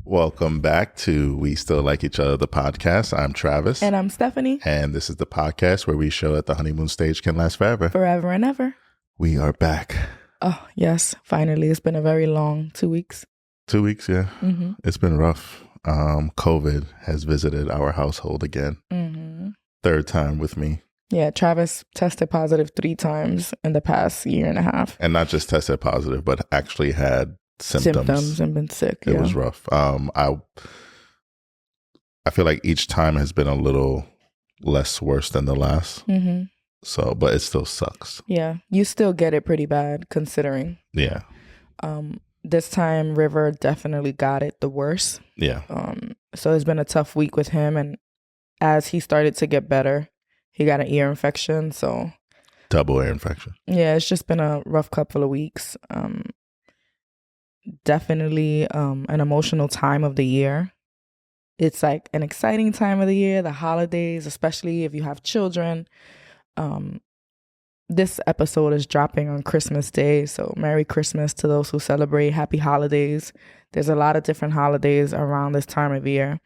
Welcome back to We Still Like Each Other, the podcast. I'm Travis. And I'm Stephanie. And this is the podcast where we show that the honeymoon stage can last forever. Forever and ever. We are back. Oh, yes. Finally. It's been a very long 2 weeks. 2 weeks, yeah. Mm-hmm. It's been rough. COVID has visited our household again. Mm-hmm. Third time with me. Yeah, Travis tested positive 3 times in the past year and a half. And not just tested positive, but actually had symptoms and been sick. It was rough. I feel like each time has been a little less worse than the last. Mm-hmm. So, but it still sucks. Yeah, you still get it pretty bad considering. Yeah. This time River definitely got it the worst. Yeah. So it's been a tough week with him, and as he started to get better, he got an ear infection. So double ear infection. Yeah, it's just been a rough couple of weeks. Definitely an emotional time of the year. It's like an exciting time of the year, the holidays, especially if you have children. This episode is dropping on Christmas Day, so Merry Christmas to those who celebrate. Happy holidays. There's a lot of different holidays around this time of year.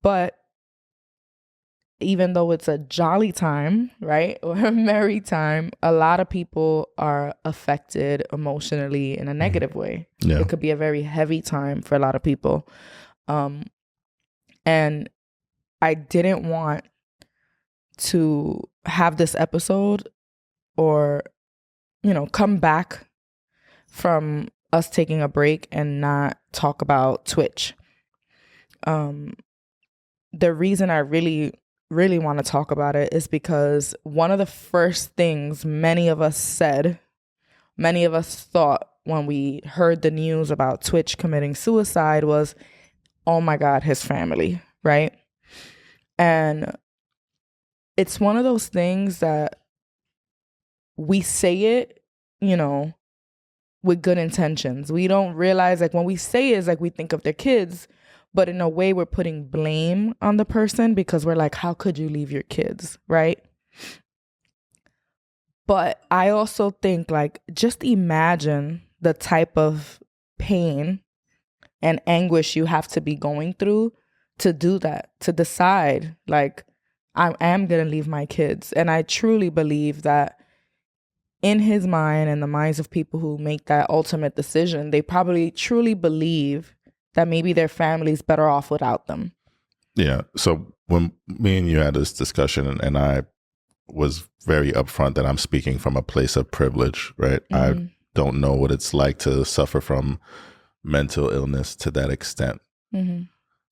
But even though it's a jolly time, right, or a merry time, a lot of people are affected emotionally in a negative way. Yeah. It could be a very heavy time for a lot of people. And I didn't want to have this episode or, come back from us taking a break and not talk about Twitch. The reason I really want to talk about it is because one of the first things many of us thought when we heard the news about Twitch committing suicide was, oh my God, his family, right? And it's one of those things that we say it, with good intentions. We don't realize, like, when we say it, it's like we think of their kids, but in a way we're putting blame on the person because we're like, how could you leave your kids, right? But I also think, like, just imagine the type of pain and anguish you have to be going through to do that, to decide, like, I am going to leave my kids. And I truly believe that in his mind and the minds of people who make that ultimate decision, they probably truly believe that maybe their family's better off without them. Yeah. So when me and you had this discussion, and I was very upfront that I'm speaking from a place of privilege, right? Mm-hmm. I don't know what it's like to suffer from mental illness to that extent. Mm-hmm.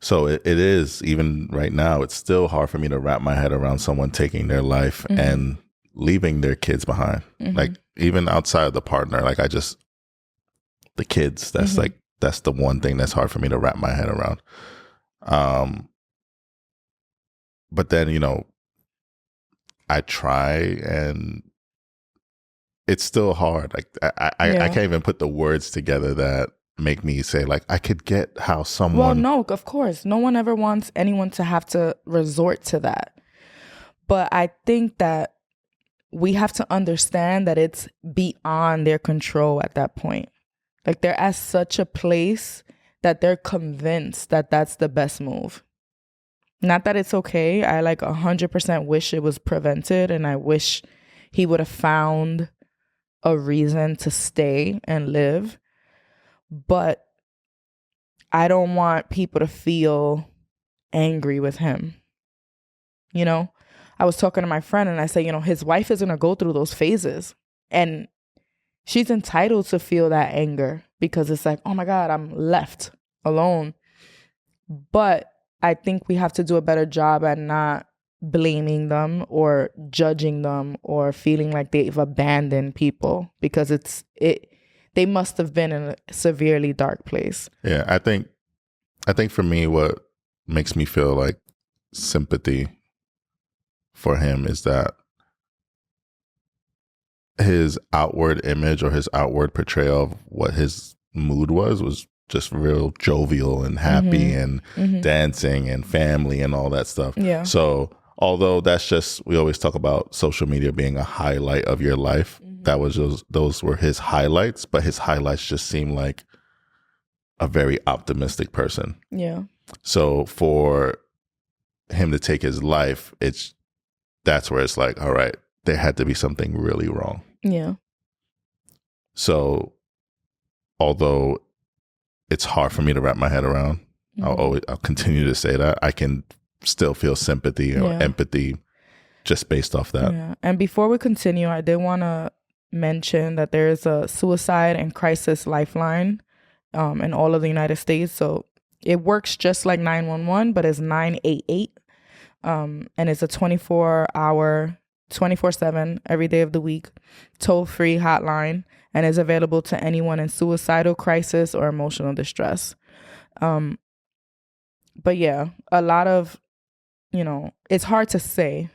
So it is, even right now, it's still hard for me to wrap my head around someone taking their life mm-hmm. and leaving their kids behind. Mm-hmm. Like, even outside of the partner, like, the kids, that's mm-hmm. like, that's the one thing that's hard for me to wrap my head around. But then, I try, and it's still hard. Like, I can't even put the words together that make me say, like, I could get how someone... Well, no, of course. No one ever wants anyone to have to resort to that. But I think that we have to understand that it's beyond their control at that point. Like, they're at such a place that they're convinced that that's the best move. Not that it's okay. I 100% wish it was prevented, and I wish he would have found a reason to stay and live. But I don't want people to feel angry with him. I was talking to my friend, and I say, his wife is going to go through those phases, and she's entitled to feel that anger because it's like, oh my God, I'm left alone. But I think we have to do a better job at not blaming them or judging them or feeling like they've abandoned people, because they must have been in a severely dark place. Yeah, I think for me, what makes me feel like sympathy for him is that his outward image or his outward portrayal of what his mood was just real jovial and happy mm-hmm. and mm-hmm. dancing and family and all that stuff. Yeah. So although that's just, we always talk about social media being a highlight of your life, mm-hmm. those were his highlights, but his highlights just seem like a very optimistic person. Yeah. So for him to take his life, that's where it's like, all right, there had to be something really wrong. Yeah. So although it's hard for me to wrap my head around, I'll continue to say that, I can still feel sympathy or empathy just based off that. Yeah. And before we continue, I did want to mention that there is a Suicide and Crisis Lifeline in all of the United States. So it works just like 911, but it's 988. And it's a 24-hour, 24/7, every day of the week, toll-free hotline, and is available to anyone in suicidal crisis or emotional distress. But yeah, a lot of, it's hard to say,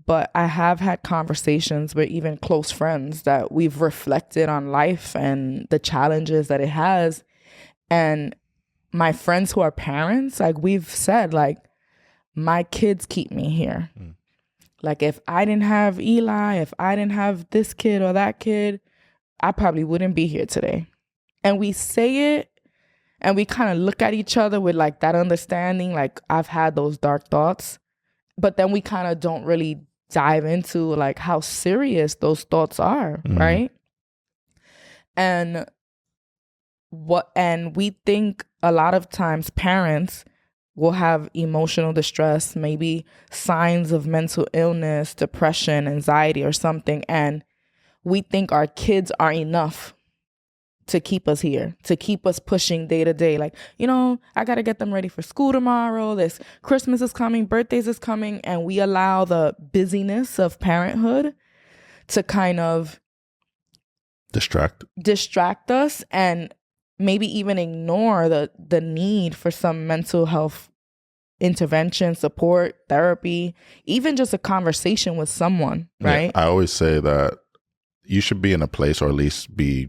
but I have had conversations with even close friends that we've reflected on life and the challenges that it has. And my friends who are parents, like we've said, like, my kids keep me here. Like if I didn't have Eli, if I didn't have this kid or that kid, I probably wouldn't be here today. And we say it and we kind of look at each other with like that understanding, like I've had those dark thoughts, but then we kind of don't really dive into like how serious those thoughts are, right? And we think a lot of times parents will have emotional distress, maybe signs of mental illness, depression, anxiety, or something, and we think our kids are enough to keep us here, to keep us pushing day to day. Like, I got to get them ready for school tomorrow. This Christmas is coming, birthdays is coming. And we allow the busyness of parenthood to kind of distract us and maybe even ignore the need for some mental health intervention, support, therapy, even just a conversation with someone, right? Yeah, I always say that you should be in a place, or at least be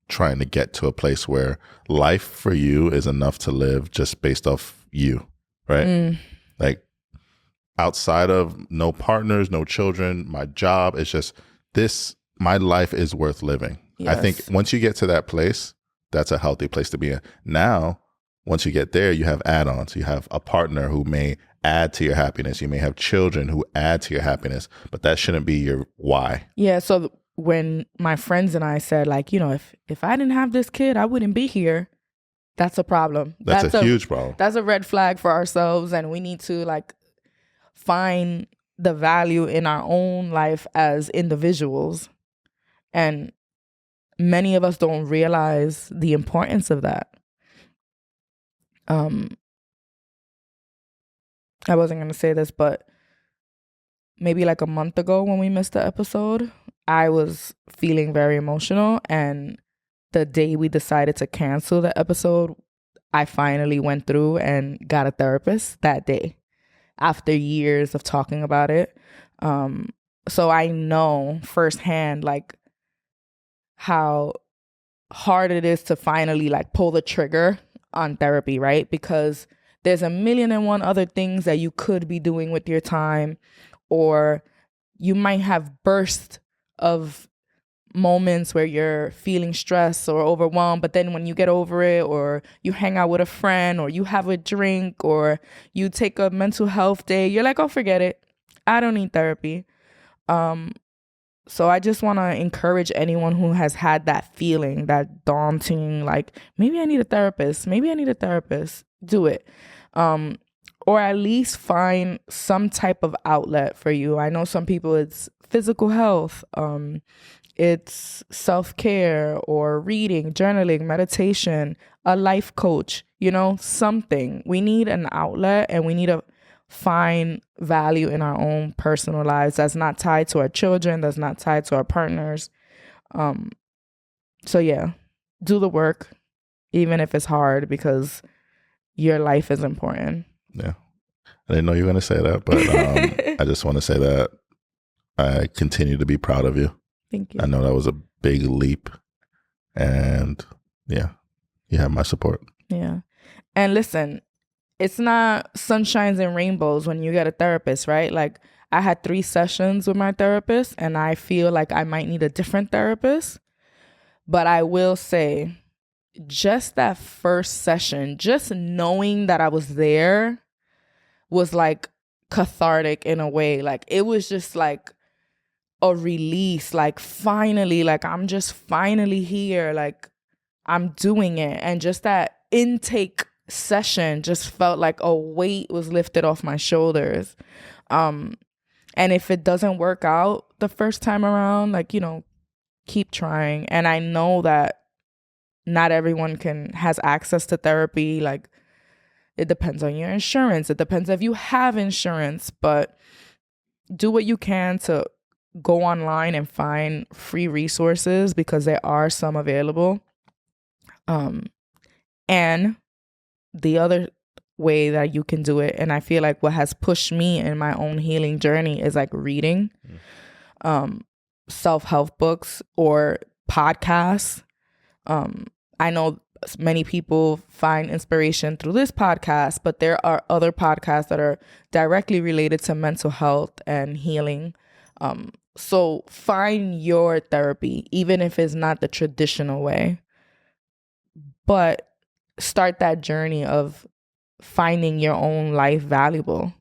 trying to get to a place where life for you is enough to live just based off you, right? Like outside of no partners, no children, my job, it's just this, my life is worth living. Yes. I think once you get to that place, that's a healthy place to be in. Now, once you get there, you have add-ons. You have a partner who may add to your happiness. You may have children who add to your happiness, but that shouldn't be your why. Yeah, so when my friends and I said, like, if I didn't have this kid, I wouldn't be here. That's a problem. That's a huge problem. That's a red flag for ourselves. And we need to like find the value in our own life as individuals. And many of us don't realize the importance of that. I wasn't going to say this, but maybe like a month ago when we missed the episode, I was feeling very emotional, and the day we decided to cancel the episode, I finally went through and got a therapist that day after years of talking about it. So I know firsthand like how hard it is to finally like pull the trigger on therapy, right? Because there's a million and one other things that you could be doing with your time, or you might have bursts of moments where you're feeling stressed or overwhelmed, but then when you get over it, or you hang out with a friend, or you have a drink, or you take a mental health day, you're like, oh, forget it, I don't need therapy. So I just want to encourage anyone who has had that feeling, that daunting, like, maybe I need a therapist, do it. Or at least find some type of outlet for you. I know some people, it's physical health, it's self-care, or reading, journaling, meditation, a life coach, something. We need an outlet, and we need to find value in our own personal lives that's not tied to our children, that's not tied to our partners. So yeah, do the work, even if it's hard, because your life is important. Yeah. I didn't know you were going to say that, but I just want to say that I continue to be proud of you. Thank you. I know that was a big leap, and yeah, you have my support. Yeah. And listen, it's not sunshines and rainbows when you get a therapist, right? Like, I had 3 sessions with my therapist, and I feel like I might need a different therapist. But I will say, just that first session, just knowing that I was there was like cathartic in a way. Like it was just like a release, like finally, like I'm just finally here, like I'm doing it. And just that intake session just felt like a weight was lifted off my shoulders. And if it doesn't work out the first time around, like, you know, keep trying. And I know that not everyone has access to therapy. Like it depends on your insurance. It depends if you have insurance, but do what you can to go online and find free resources because there are some available. And the other way that you can do it, and I feel like what has pushed me in my own healing journey is like reading self-help books or podcasts. I know many people find inspiration through this podcast, but there are other podcasts that are directly related to mental health and healing. So find your therapy, even if it's not the traditional way, but start that journey of finding your own life valuable.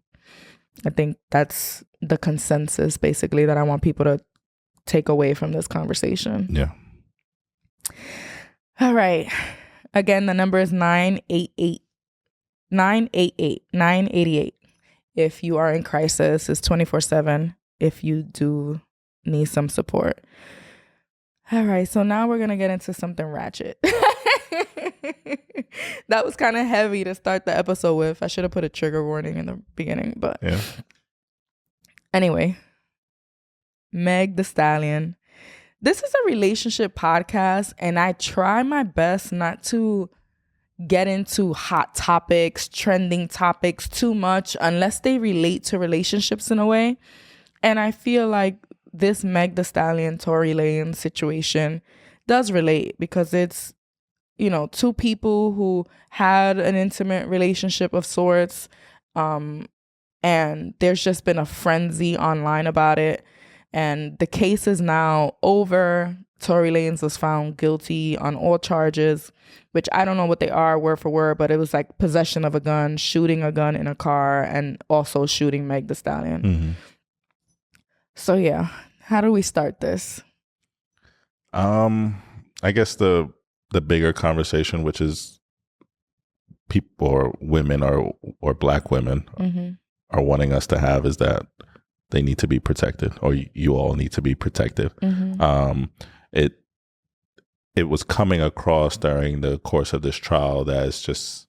I think that's the consensus basically that I want people to take away from this conversation. Yeah. All right. Again, the number is 988. If you are in crisis, it's 24/7 if you do need some support. All right, so now we're going to get into something ratchet. That was kind of heavy to start the episode with. I should have put a trigger warning in the beginning, but yeah. Anyway, Meg the Stallion. This is a relationship podcast, and I try my best not to get into hot topics, trending topics too much unless they relate to relationships in a way. And I feel like this Meg the Stallion, Tory Lanez situation does relate because it's, you know, two people who had an intimate relationship of sorts. And there's just been a frenzy online about it. And the case is now over. Tory Lanez was found guilty on all charges, which I don't know what they are word for word, but it was like possession of a gun, shooting a gun in a car, and also shooting Meg the Stallion. Mm-hmm. So yeah, how do we start this? I guess the bigger conversation, which is people or women or Black women are wanting us to have, is that they need to be protected, or you all need to be protected. It was coming across during the course of this trial that it's just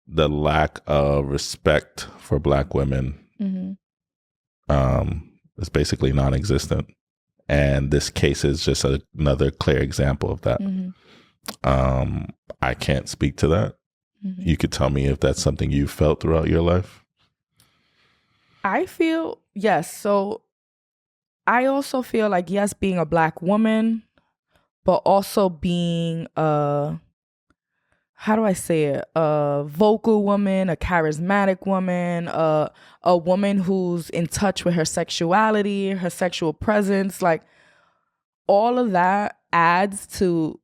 the lack of respect for Black women is basically non-existent. And this case is just another clear example of that. I can't speak to that. You could tell me if that's something you felt throughout your life. I feel, yes. So I also feel like, yes, being a Black woman, but also being how do I say it? A vocal woman, a charismatic woman, a woman who's in touch with her sexuality, her sexual presence, like all of that adds to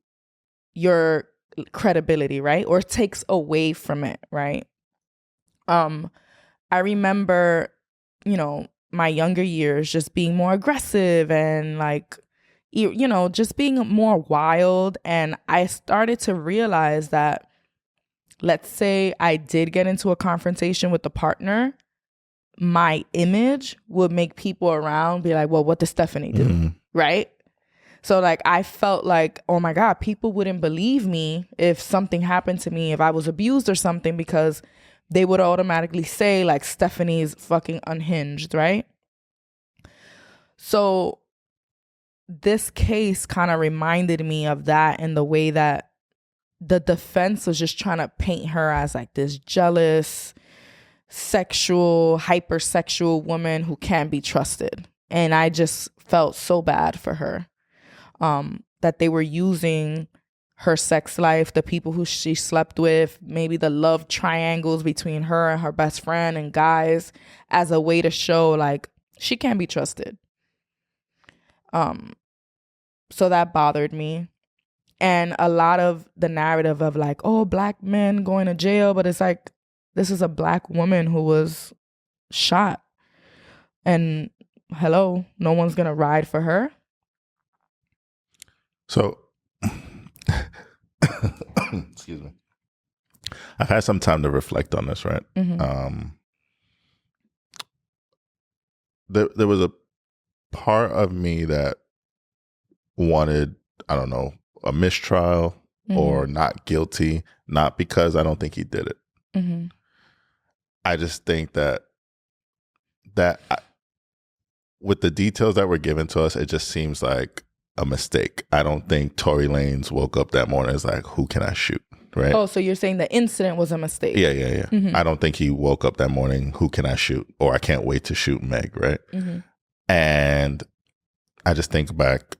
your credibility, right? Or takes away from it, right? I remember, you know, my younger years just being more aggressive and like, you know, just being more wild. And I started to realize that, let's say I did get into a confrontation with a partner, my image would make people around be like, well, what does Stephanie do? Right? So like, I felt like, oh my God, people wouldn't believe me if something happened to me, if I was abused or something, because they would automatically say like, Stephanie's fucking unhinged, right? So this case kind of reminded me of that, in the way that the defense was just trying to paint her as like this jealous, sexual, hypersexual woman who can't be trusted. And I just felt so bad for her, that they were using her sex life, the people who she slept with, maybe the love triangles between her and her best friend and guys, as a way to show like she can't be trusted. So that bothered me. And a lot of the narrative of like, oh, black men going to jail, but it's like, this is a black woman who was shot. And hello, no one's going to ride for her. So, excuse me. I've had some time to reflect on this, right? There was a part of me that wanted, I don't know, a mistrial or not guilty, not because I don't think he did it. I just think that with the details that were given to us, it just seems like a mistake. I don't think Tory Lanez woke up that morning and was like, who can I shoot? Right? Oh, so you're saying the incident was a mistake? Yeah. I don't think he woke up that morning, who can I shoot? Or I can't wait to shoot Meg, right? And I just think back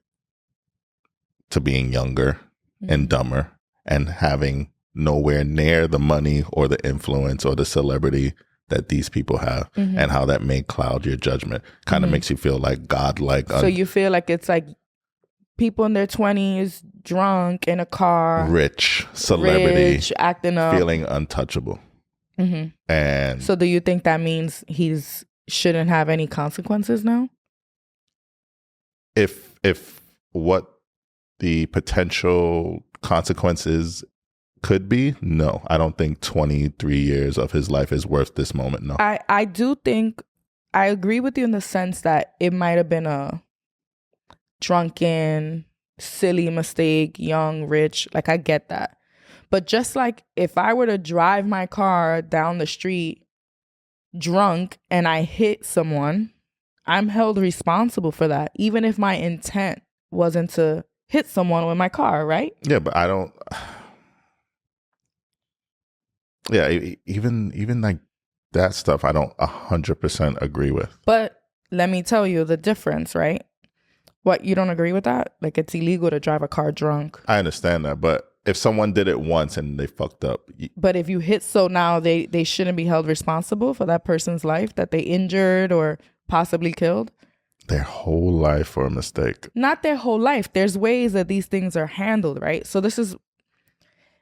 to being younger and dumber and having nowhere near the money or the influence or the celebrity that these people have, and how that may cloud your judgment. Kind of makes you feel like godlike. So you feel like it's like people in their 20s, drunk in a car, rich, celebrity, acting up, feeling untouchable. And so do you think that means he's shouldn't have any consequences now? If what the potential consequences could be, no. I don't think 23 years of his life is worth this moment, no. I do think, I agree with you in the sense that it might have been a drunken, silly mistake, young, rich. Like, I get that. But just like if I were to drive my car down the street drunk and I hit someone, I'm held responsible for that, even if my intent wasn't to hit someone with my car, right? Yeah, but I don't... Yeah, even like that stuff, I don't 100% agree with. But let me tell you the difference, right? What, you don't agree with that? Like, it's illegal to drive a car drunk. I understand that, but if someone did it once and they fucked up... But if you hit, so now they shouldn't be held responsible for that person's life that they injured or possibly killed? Their whole life for a mistake. Not their whole life. There's ways that these things are handled, right? So this is...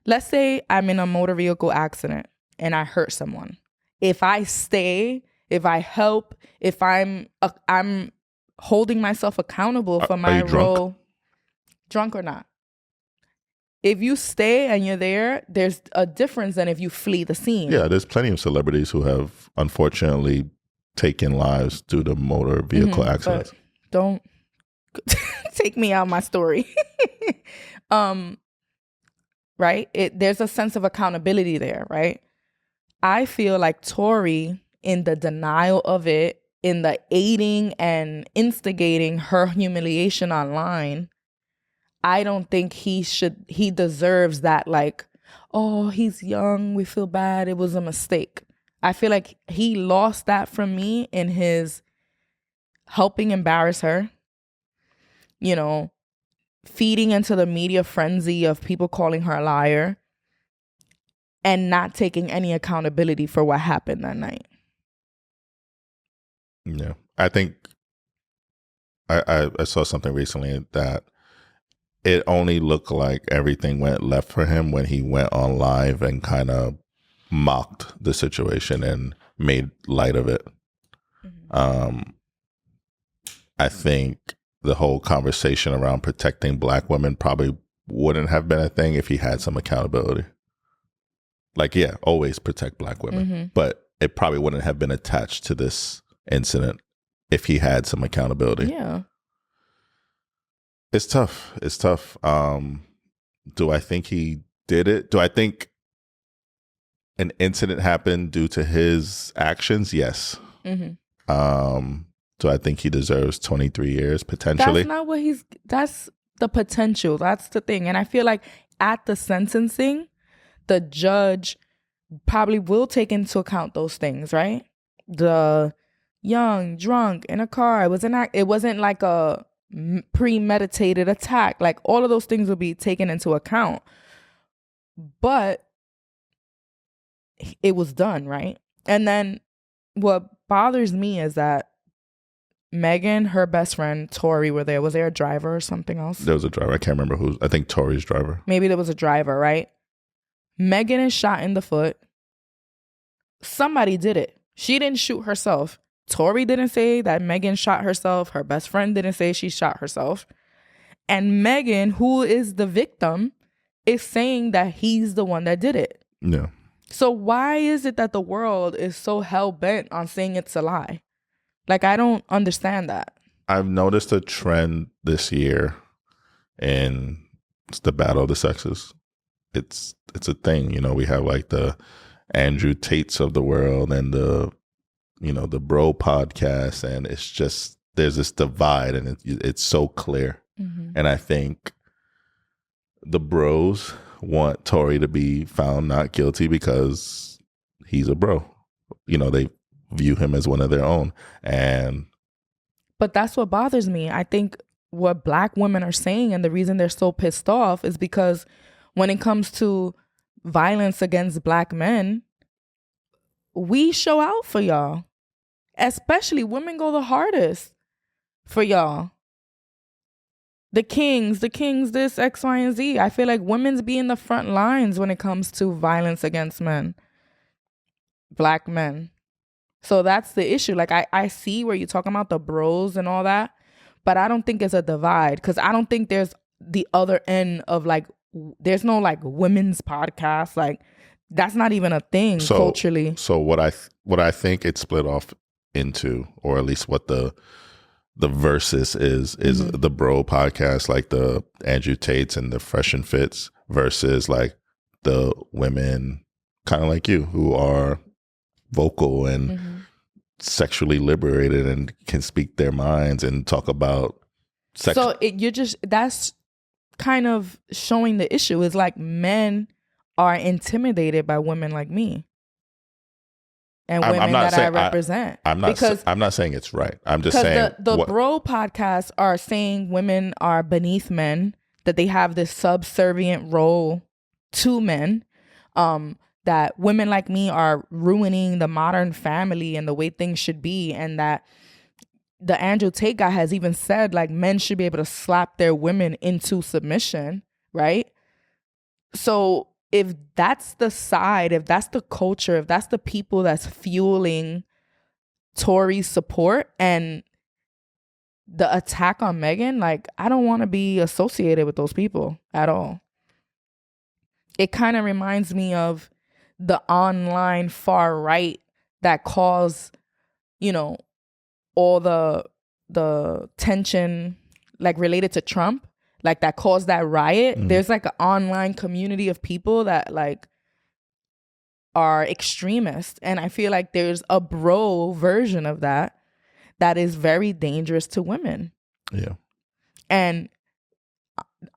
Let's say I'm in a motor vehicle accident and I hurt someone. If I stay, if I help, if I'm holding myself accountable for my role, drunk or not. If you stay and you're there, there's a difference than if you flee the scene. Yeah, there's plenty of celebrities who have unfortunately taken lives due to motor vehicle accidents. But don't take me out my story. Right? There's a sense of accountability there, right? I feel like Tory, in the denial of it, in the aiding and instigating her humiliation online, I don't think he deserves that, like, oh, he's young, we feel bad, it was a mistake. I feel like he lost that from me in his helping embarrass her, you know, feeding into the media frenzy of people calling her a liar and not taking any accountability for what happened that night. Yeah. I think I saw something recently that it only looked like everything went left for him when he went on live and kind of mocked the situation and made light of it. I think the whole conversation around protecting black women probably wouldn't have been a thing if he had some accountability. Like, yeah, always protect black women. But it probably wouldn't have been attached to this incident if he had some accountability. Yeah. It's tough. It's tough. Do I think he did it? Do I think an incident happened due to his actions? Yes. Do I think he deserves 23 years potentially? That's not what that's the potential. That's the thing. And I feel like at the sentencing, the judge probably will take into account those things, right? The young, drunk, in a car. It wasn't like a premeditated attack. Like, all of those things will be taken into account. But it was done, right? And then what bothers me is that Megan, her best friend, Tory were there. Was there a driver or something else? There was a driver. I can't remember who. I think Tory's driver. Maybe there was a driver, right? Megan is shot in the foot. Somebody did it. She didn't shoot herself. Tory didn't say that Megan shot herself. Her best friend didn't say she shot herself. And Megan, who is the victim, is saying that he's the one that did it. Yeah. So why is it that the world is so hell-bent on saying it's a lie? Like, I don't understand that. I've noticed a trend this year in the battle of the sexes. It's a thing. You know, we have like the Andrew Tates of the world and the bro podcast, and it's just, there's this divide, and it's so clear. Mm-hmm. And I think the bros want Tory to be found not guilty because he's a bro. You know, they view him as one of their own. But that's what bothers me. I think what Black women are saying, and the reason they're so pissed off, is because when it comes to violence against Black men, we show out for y'all. Especially women go the hardest for y'all. The kings, this, X, Y, and Z. I feel like women's be in the front lines when it comes to violence against men. Black men. So that's the issue. Like, I see where you're talking about the bros and all that, but I don't think it's a divide, because I don't think there's the other end of, like, there's no, like, women's podcast. Like, that's not even a thing culturally. So what I think it's split off into, or at least what the versus is mm-hmm. the bro podcast, like the Andrew Tates and the Fresh and Fits, versus like the women kind of like you who are vocal and mm-hmm. sexually liberated and can speak their minds and talk about sex. So that's kind of showing the issue is like men are intimidated by women like me. And women that I represent. I'm not saying it's right. I'm just saying the bro podcasts are saying women are beneath men, that they have this subservient role to men, that women like me are ruining the modern family and the way things should be, and that the Andrew Tate guy has even said like men should be able to slap their women into submission, right? So if that's the side, if that's the culture, if that's the people that's fueling Tory's support and the attack on Megan, like, I don't want to be associated with those people at all. It kind of reminds me of the online far right that caused, all the tension, like, related to Trump. Like, that caused that riot. Mm-hmm. There's like an online community of people that like are extremists. And I feel like there's a bro version of that is very dangerous to women. Yeah. And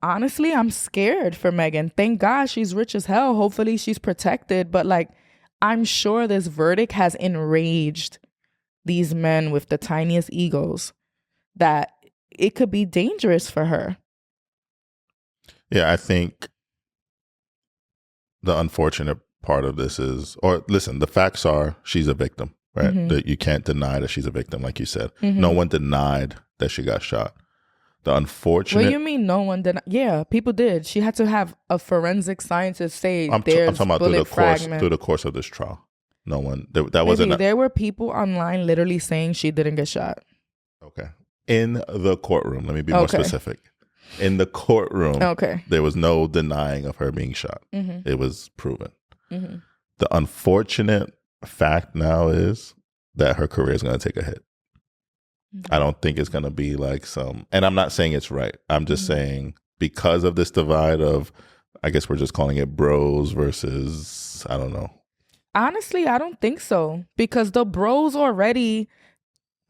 honestly, I'm scared for Megan. Thank God she's rich as hell. Hopefully she's protected. But like, I'm sure this verdict has enraged these men with the tiniest egos, that it could be dangerous for her. Yeah, I think the unfortunate part of this is, or listen, the facts are she's a victim, right? Mm-hmm. That you can't deny that she's a victim, like you said. Mm-hmm. No one denied that she got shot. The unfortunate... What do you mean no one did? Yeah, people did. She had to have a forensic scientist say I'm talking about through the course of this trial. No one... There were people online literally saying she didn't get shot. Okay. In the courtroom, let me be more specific. In the courtroom, there was no denying of her being shot. Mm-hmm. It was proven. Mm-hmm. The unfortunate fact now is that her career is going to take a hit. Mm-hmm. I don't think it's going to be like and I'm not saying it's right. I'm just saying because of this divide of, I guess we're just calling it bros versus, I don't know. Honestly, I don't think so. Because the bros already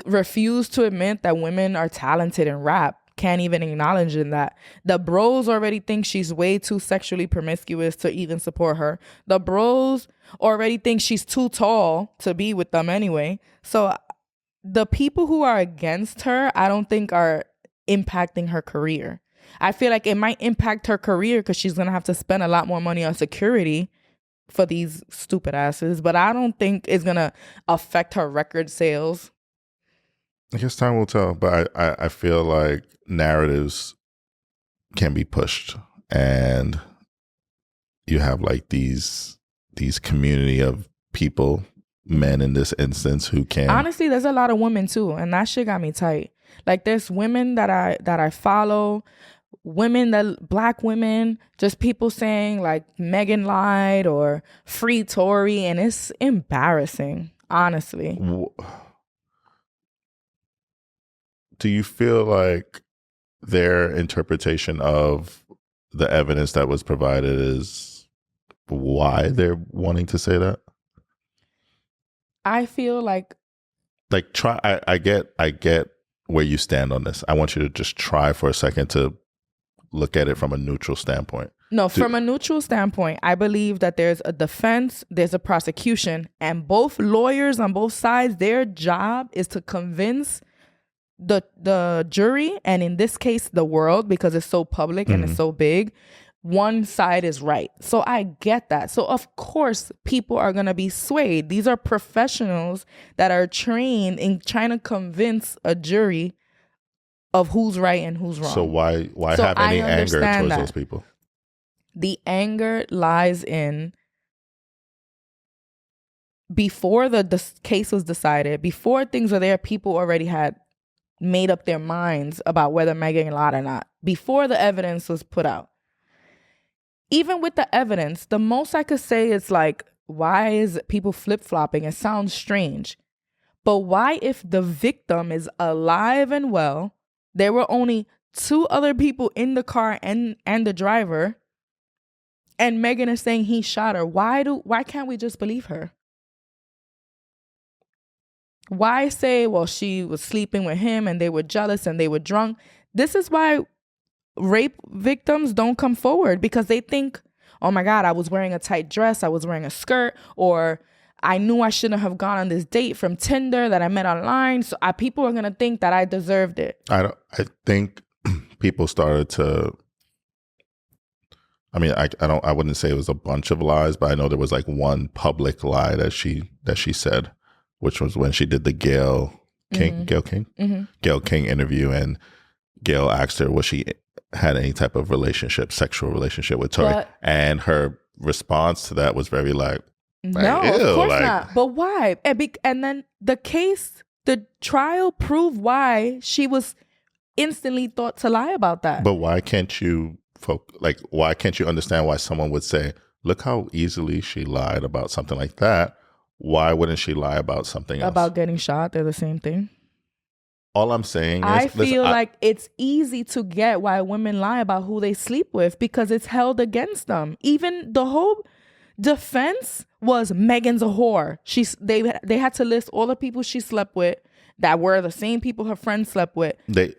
refuse to admit that women are talented in rap. Can't even acknowledge in that. The bros already think she's way too sexually promiscuous to even support her. The bros already think she's too tall to be with them anyway. So the people who are against her, I don't think are impacting her career. I feel like it might impact her career because she's going to have to spend a lot more money on security for these stupid asses. But I don't think it's going to affect her record sales. I guess time will tell, but I feel like narratives can be pushed, and you have like these community of people, men in this instance, who can Honestly, there's a lot of women too, and that shit got me tight. Like there's women that I follow, black women, just people saying like Megan lied or free Tory, and it's embarrassing, honestly. Do you feel like their interpretation of the evidence that was provided is why they're wanting to say that? I feel like try. I get where you stand on this. I want you to just try for a second to look at it from a neutral standpoint. No, from a neutral standpoint, I believe that there's a defense, there's a prosecution, and both lawyers on both sides, their job is to convince the jury, and in this case, the world, because it's so public and it's so big, one side is right. So I get that. So of course, people are going to be swayed. These are professionals that are trained in trying to convince a jury of who's right and who's wrong. So why have any anger towards those people? The anger lies in before the case was decided, before things were there, people already had made up their minds about whether Megan lied or not, before the evidence was put out. Even with the evidence, the most I could say is like, why is people flip-flopping? It sounds strange. But why, if the victim is alive and well, there were only 2 other people in the car and the driver, and Megan is saying he shot her, why can't we just believe her? Why say, well, she was sleeping with him and they were jealous and they were drunk? This is why rape victims don't come forward, because they think, oh my God, I was wearing a tight dress, I was wearing a skirt, or I knew I shouldn't have gone on this date from Tinder that I met online. So people are going to think that I deserved it. I think people started to, I mean, I wouldn't say it was a bunch of lies, but I know there was like one public lie that she said, which was when she did the Gail King interview, and Gail asked her was she had any type of sexual relationship with Tory, and her response to that was very like, no, of course not. But why? And then the trial proved why she was instantly thought to lie about that. But why can't you understand why someone would say, look how easily she lied about something like that? Why wouldn't she lie about something else? About getting shot? They're the same thing. All I'm saying is, I feel like it's easy to get why women lie about who they sleep with, because it's held against them. Even the whole defense was Megan's a whore. They had to list all the people she slept with that were the same people her friends slept with. They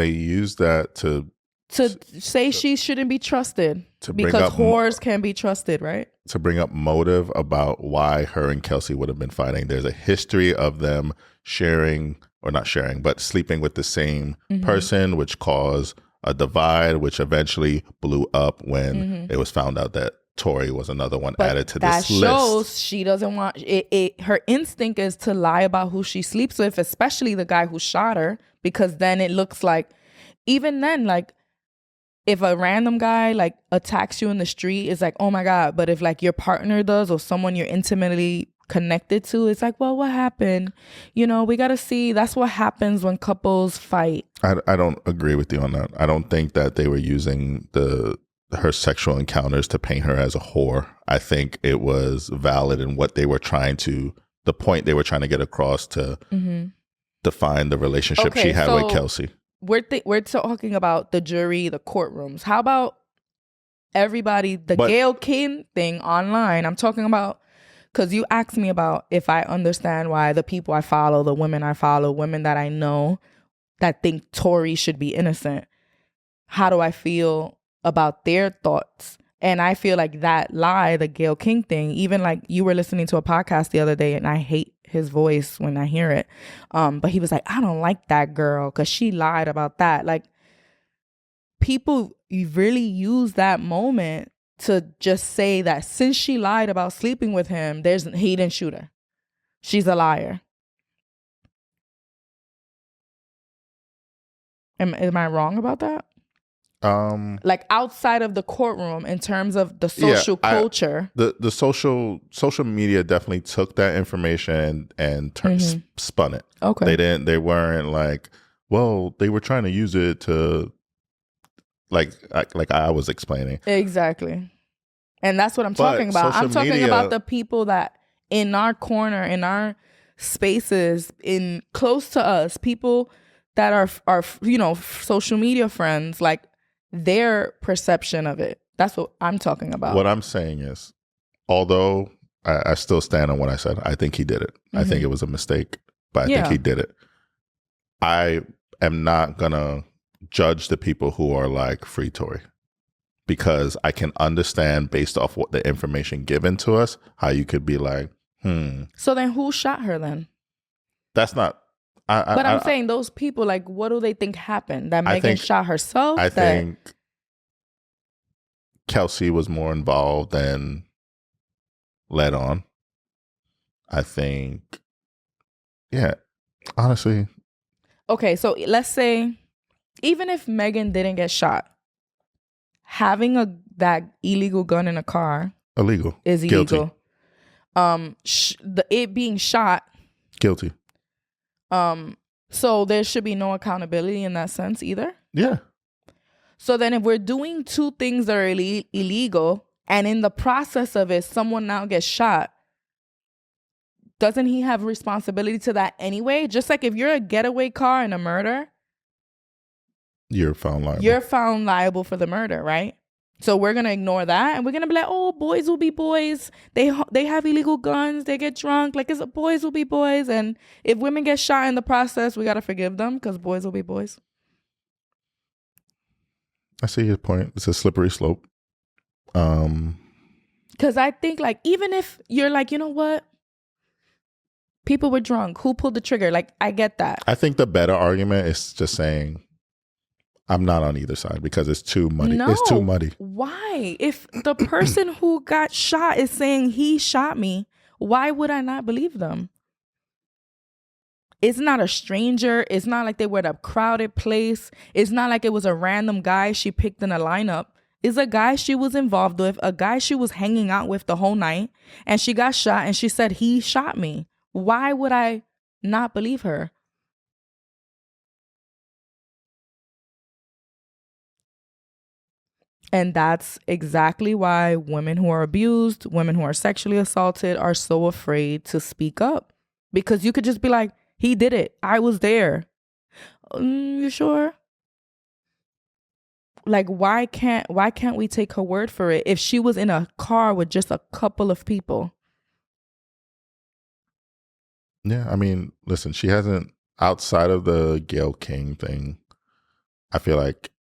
used that to say she shouldn't be trusted, because whores can be trusted, right? To bring up motive about why her and Kelsey would have been fighting. There's a history of them but sleeping with the same person, which caused a divide, which eventually blew up when it was found out that Tory was another one added to this list. That shows she doesn't want it. Her instinct is to lie about who she sleeps with, especially the guy who shot her, because then it looks like, even then, like, if a random guy like attacks you in the street, it's like, oh my God. But if like your partner does, or someone you're intimately connected to, it's like, well, what happened? We got to see. That's what happens when couples fight. I don't agree with you on that. I don't think that they were using her sexual encounters to paint her as a whore. I think it was valid in what they were the point they were trying to get across to define the relationship she had with Kelsey. We're talking about the jury, the courtrooms. How about everybody, Gail King thing online? I'm talking about, because you asked me about if I understand why the people I follow, the women I follow, women that I know that think Tory should be innocent. How do I feel about their thoughts? And I feel like that lie, the Gail King thing, even like you were listening to a podcast the other day, and I hate his voice when I hear it. But he was like, I don't like that girl because she lied about that. Like, people really use that moment to just say that since she lied about sleeping with him, he didn't shoot her. She's a liar. Am I wrong about that? Like outside of the courtroom, in terms of the social culture, the social media definitely took that information and spun it. Okay. They weren't like, well, they were trying to use it to like I was explaining. Exactly. And that's what I'm talking about. I'm talking about the people that in our corner, in our spaces, in close to us, people that are social media friends, like their perception of it. That's what I'm talking about. What I'm saying is, although I still stand on what I said, I think he did it. I think it was a mistake, but I think he did it. I am not gonna judge the people who are like free Tory, because I can understand based off what the information given to us, how you could be like, So then who shot her then? That's not. I'm saying those people, like, what do they think happened? That Megan shot herself? I think Kelsey was more involved than led on. I think, yeah, honestly. Okay, so let's say, even if Megan didn't get shot, having that illegal gun in a car is illegal. Guilty. It being shot, guilty. So there should be no accountability in that sense either. Yeah. So then if we're doing two things that are illegal, and in the process of it, someone now gets shot, doesn't he have responsibility to that anyway? Just like if you're a getaway car in a murder, you're found liable. You're found liable for the murder, right? So we're gonna ignore that, and we're gonna be like, "Oh, boys will be boys. They have illegal guns. They get drunk. Like, boys will be boys." And if women get shot in the process, we gotta forgive them because boys will be boys. I see your point. It's a slippery slope. Because I think, like, even if you're like, you know what, people were drunk. Who pulled the trigger? Like, I get that. I think the better argument is just saying, I'm not on either side, because it's too muddy. No. It's too muddy. Why? If the person who got shot is saying he shot me, why would I not believe them? It's not a stranger. It's not like they were at a crowded place. It's not like it was a random guy she picked in a lineup. It's a guy she was involved with, a guy she was hanging out with the whole night, and she got shot and she said he shot me. Why would I not believe her? And that's exactly why women who are abused, women who are sexually assaulted are so afraid to speak up. Because you could just be like, he did it. I was there. You sure? Like, why can't we take her word for it if she was in a car with just a couple of people? Yeah, I mean, listen, she hasn't, outside of the Gayle King thing, I feel like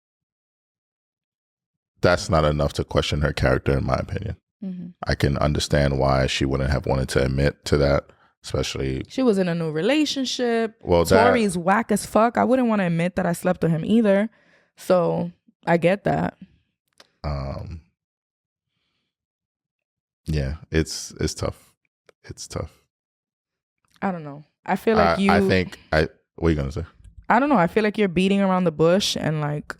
that's not enough to question her character, in my opinion. Mm-hmm. I can understand why she wouldn't have wanted to admit to that, especially... She was in a new relationship. Well, Tory's whack as fuck. I wouldn't want to admit that I slept with him either. So I get that. Yeah, it's tough. It's tough. I don't know. I feel like what are you gonna say? I don't know. I feel like you're beating around the bush, and like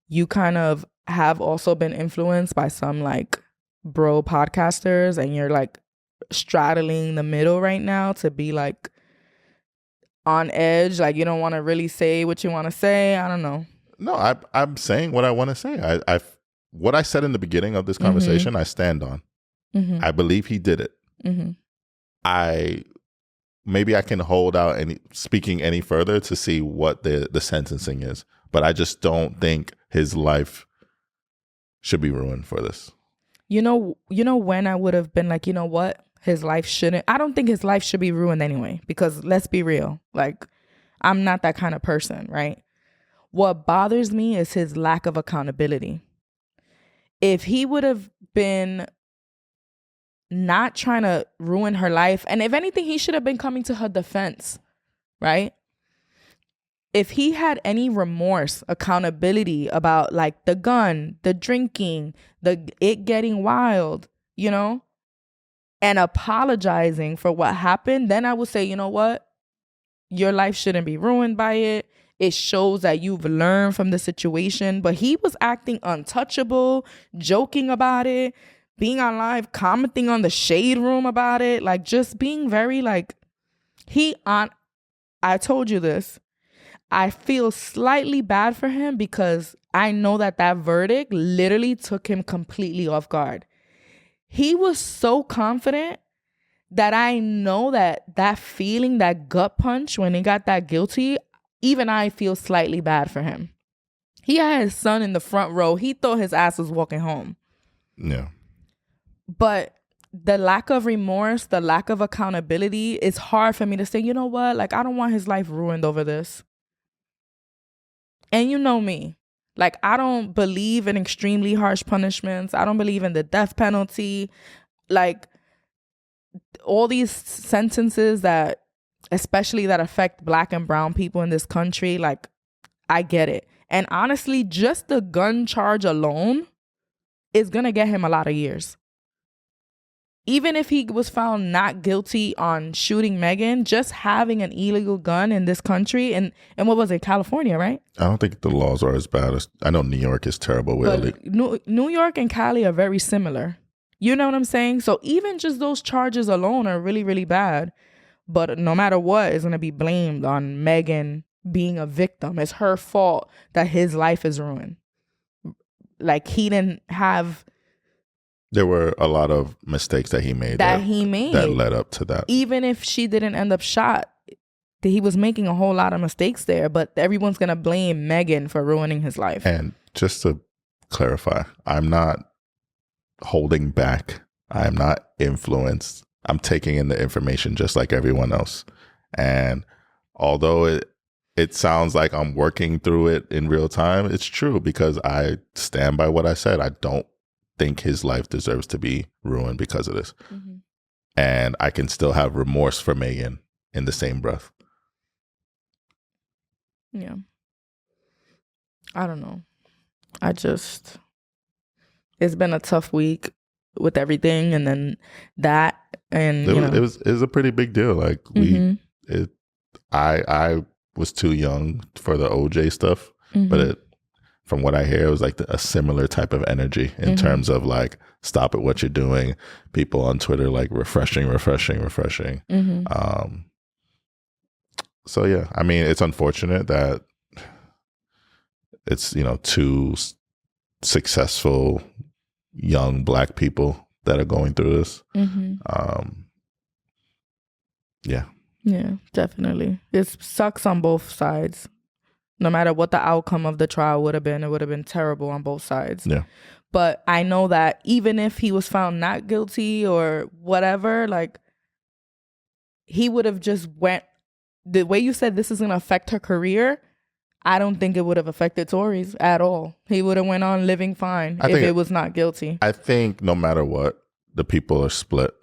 you kind of have also been influenced by some like bro podcasters, and you're like straddling the middle right now to be like on edge. Like you don't want to really say what you want to say. I don't know. No, I'm saying what I want to say. What I said in the beginning of this conversation, I stand on. Mm-hmm. I believe he did it. Mm-hmm. Maybe I can hold out speaking any further to see what the sentencing is, but I just don't think his life should be ruined for this. You know when I would have been like, you know what, his life shouldn't. I don't think his life should be ruined anyway, because let's be real, like I'm not that kind of person, right? What bothers me is his lack of accountability. If he would have been not trying to ruin her life, and if anything, he should have been coming to her defense, right? If he had any remorse, accountability about like the gun, the drinking, it getting wild, you know, and apologizing for what happened, then I would say, you know what? Your life shouldn't be ruined by it. it shows that you've learned from the situation. But he was acting untouchable, joking about it, being on live, commenting on the shade room about it, like just being very like I told you this. I feel slightly bad for him because I know that verdict literally took him completely off guard. He was so confident that I know that feeling, that gut punch when he got that guilty, even I feel slightly bad for him. He had his son in the front row. He thought his ass was walking home. Yeah. But the lack of remorse, the lack of accountability, it's hard for me to say, you know what? Like, I don't want his life ruined over this. And you know me. Like, I don't believe in extremely harsh punishments. I don't believe in the death penalty. Like, all these sentences that, especially that affect Black and brown people in this country, like, I get it. And honestly, just the gun charge alone is going to get him a lot of years. Even if he was found not guilty on shooting Megan, just having an illegal gun in this country, and what was it, California, right? I don't think the laws are as bad as, I know New York is terrible with it. New York and Cali are very similar. You know what I'm saying? So even just those charges alone are really, really bad. But no matter what, it's going to be blamed on Megan being a victim. It's her fault that his life is ruined. Like, he didn't have... There were a lot of mistakes that he made that led up to that. Even if she didn't end up shot, he was making a whole lot of mistakes there, but everyone's going to blame Megan for ruining his life. And just to clarify, I'm not holding back. I'm not influenced. I'm taking in the information just like everyone else. And although it sounds like I'm working through it in real time, it's true because I stand by what I said. I don't think his life deserves to be ruined because of this. Mm-hmm. And I can still have remorse for Megan in the same breath. Yeah. I don't know. It's been a tough week with everything, and then that, and it was a pretty big deal. Like I was too young for the OJ stuff, but from what I hear, it was like a similar type of energy in terms of like, stop at what you're doing. People on Twitter like refreshing. So yeah, I mean, it's unfortunate that it's, two successful young Black people that are going through this. Yeah, definitely. It sucks on both sides. No matter what the outcome of the trial would have been, it would have been terrible on both sides. Yeah. But I know that even if he was found not guilty or whatever, like, he would have just went, the way you said this is going to affect her career, I don't think it would have affected Tory's at all. He would have went on living fine if it was not guilty. I think no matter what, the people are split.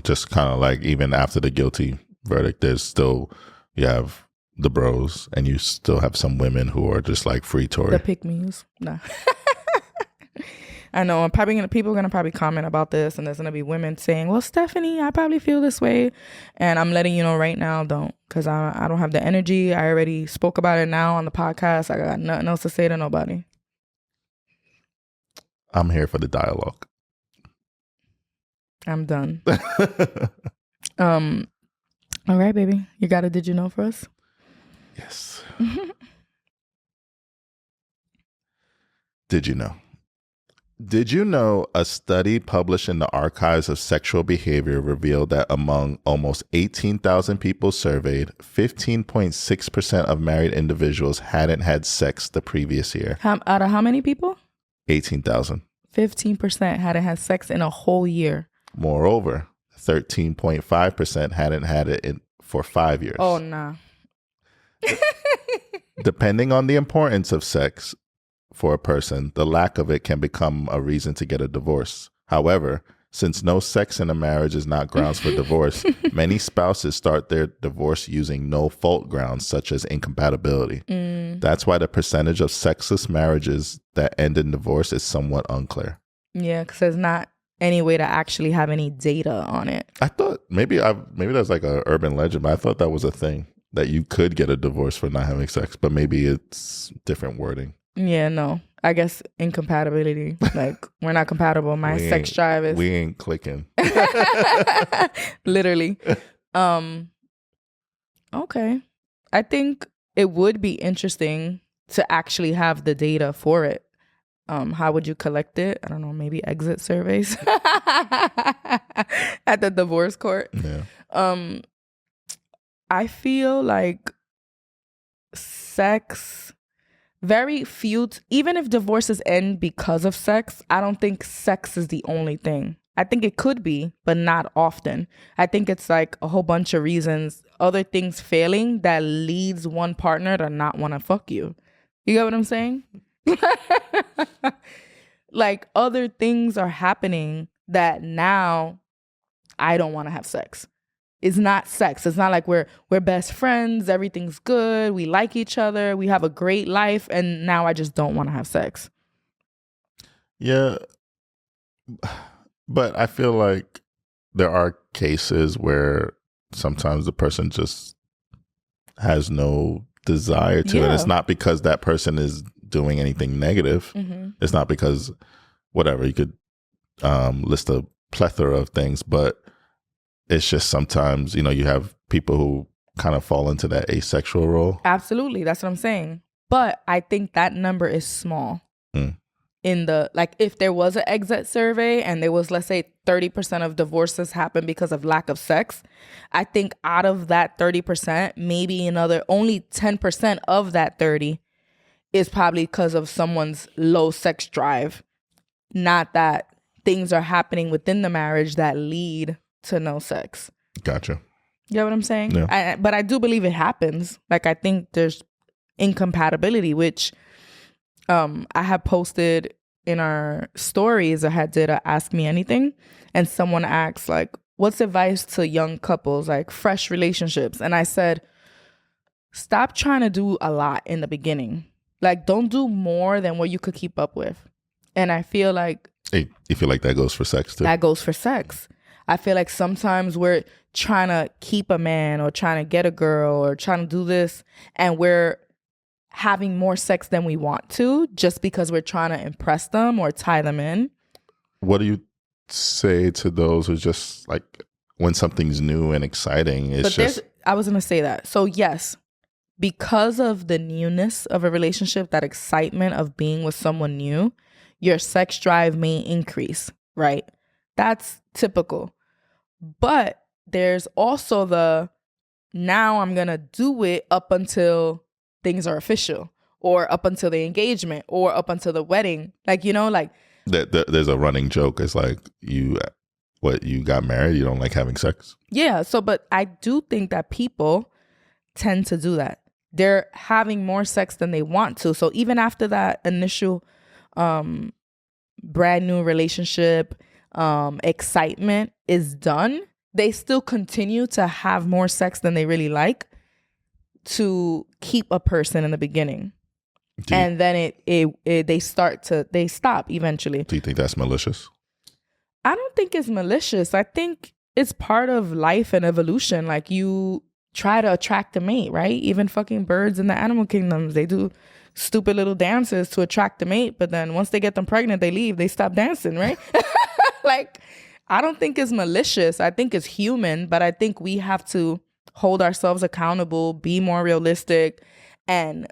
Just kind of like, even after the guilty verdict, there's still... You have the bros, and you still have some women who are just like free Tory. The pick-me's. Nah. I know. People are gonna comment about this, and there's gonna be women saying, "Well, Stephanie, I probably feel this way," and I'm letting you know right now, don't, because I don't have the energy. I already spoke about it now on the podcast. I got nothing else to say to nobody. I'm here for the dialogue. I'm done. All right, baby. You got a did you know for us? Yes. Did you know? Did you know a study published in the Archives of Sexual Behavior revealed that among almost 18,000 people surveyed, 15.6% of married individuals hadn't had sex the previous year? Out of how many people? 18,000. 15% hadn't had sex in a whole year. Moreover, 13.5% hadn't had it for 5 years. Oh, nah. Depending on the importance of sex for a person, the lack of it can become a reason to get a divorce. However, since no sex in a marriage is not grounds for divorce, many spouses start their divorce using no-fault grounds such as incompatibility. That's why the percentage of sexless marriages that end in divorce is somewhat unclear. Yeah, because it's not any way to actually have any data on it. I thought maybe that's like a urban legend, but I thought that was a thing that you could get a divorce for not having sex, but maybe it's different wording. Yeah, no. I guess incompatibility. Like, we're not compatible. My sex drive is... We ain't clicking. Literally. Okay. I think it would be interesting to actually have the data for it. How would you collect it? I don't know, maybe exit surveys at the divorce court. Yeah. I feel like sex, very few, even if divorces end because of sex, I don't think sex is the only thing. I think it could be, but not often. I think it's like a whole bunch of reasons, other things failing that leads one partner to not want to fuck you. You get what I'm saying? Like, other things are happening that now I don't want to have sex. It's not sex. It's not like we're best friends, everything's good, we like each other, we have a great life, and now I just don't want to have sex. Yeah. But I feel like there are cases where sometimes the person just has no desire to, and it's not because that person is doing anything negative. Mm-hmm. It's not because whatever, you could list a plethora of things, but it's just sometimes, you know, you have people who kind of fall into that asexual role. Absolutely. That's what I'm saying. But I think that number is small. In the, like, if there was an exit survey and there was, let's say, 30% of divorces happen because of lack of sex, I think out of that 30%, maybe another only 10% of that 30 is probably because of someone's low sex drive. Not that things are happening within the marriage that lead to no sex. Gotcha. You know what I'm saying? Yeah. But I do believe it happens. Like, I think there's incompatibility, which I have posted in our stories. I did a Ask Me Anything, and someone asked, like, what's advice to young couples, like fresh relationships? And I said, stop trying to do a lot in the beginning. Like, don't do more than what you could keep up with. And I feel like... Hey, you feel like that goes for sex too? That goes for sex. I feel like sometimes we're trying to keep a man or trying to get a girl or trying to do this, and we're having more sex than we want to just because we're trying to impress them or tie them in. What do you say to those who just, like, when something's new and exciting, it's just... I was going to say that. So yes, because of the newness of a relationship, that excitement of being with someone new, your sex drive may increase, right? That's typical. But there's also the, now I'm going to do it up until things are official, or up until the engagement, or up until the wedding. Like, you know, like... There's a running joke. It's like, you got married, you don't like having sex? Yeah. So, but I do think that people tend to do that. They're having more sex than they want to. So even after that initial brand new relationship, excitement is done, they still continue to have more sex than they really like to keep a person in the beginning. And then they stop eventually. Do you think that's malicious? I don't think it's malicious. I think it's part of life and evolution. Like, you try to attract a mate, right? Even fucking birds in the animal kingdoms, they do stupid little dances to attract a mate, but then once they get them pregnant, they leave, they stop dancing, right? Like, I don't think it's malicious. I think it's human, but I think we have to hold ourselves accountable, be more realistic, and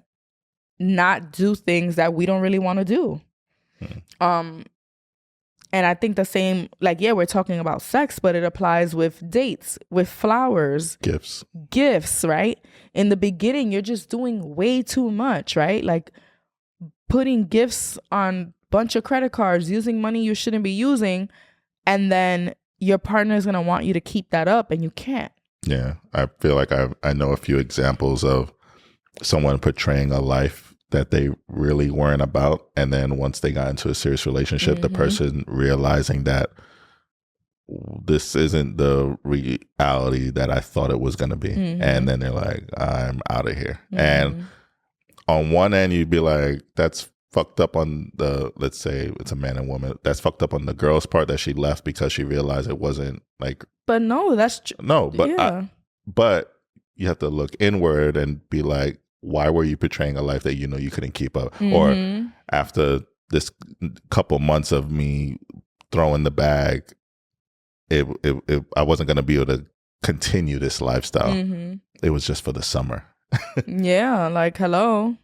not do things that we don't really want to do. And I think the same, like, yeah, we're talking about sex, but it applies with dates, with flowers, gifts, right? In the beginning, you're just doing way too much, right? Like, putting gifts on a bunch of credit cards, using money you shouldn't be using, and then your partner is going to want you to keep that up, and you can't. Yeah, I feel like I know a few examples of someone portraying a life that they really weren't about, and then once they got into a serious relationship, the person realizing that this isn't the reality that I thought it was going to be, and then they're like, I'm out of here. And on one end, you'd be like, that's fucked up on the, let's say it's a man and woman, that's fucked up on the girl's part that she left because she realized it wasn't like. But no, that's no, but yeah. But you have to look inward and be like, why were you portraying a life that you know you couldn't keep up? Or after this couple months of me throwing the bag, I wasn't going to be able to continue this lifestyle. It was just for the summer. Yeah, like, hello.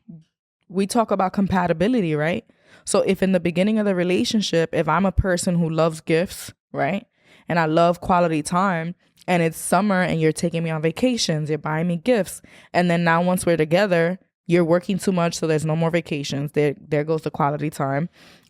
We talk about compatibility, right? So if in the beginning of the relationship, if I'm a person who loves gifts, right? And I love quality time, and it's summer and you're taking me on vacations, you're buying me gifts. And then now once we're together, you're working too much, so there's no more vacations. There goes the quality time.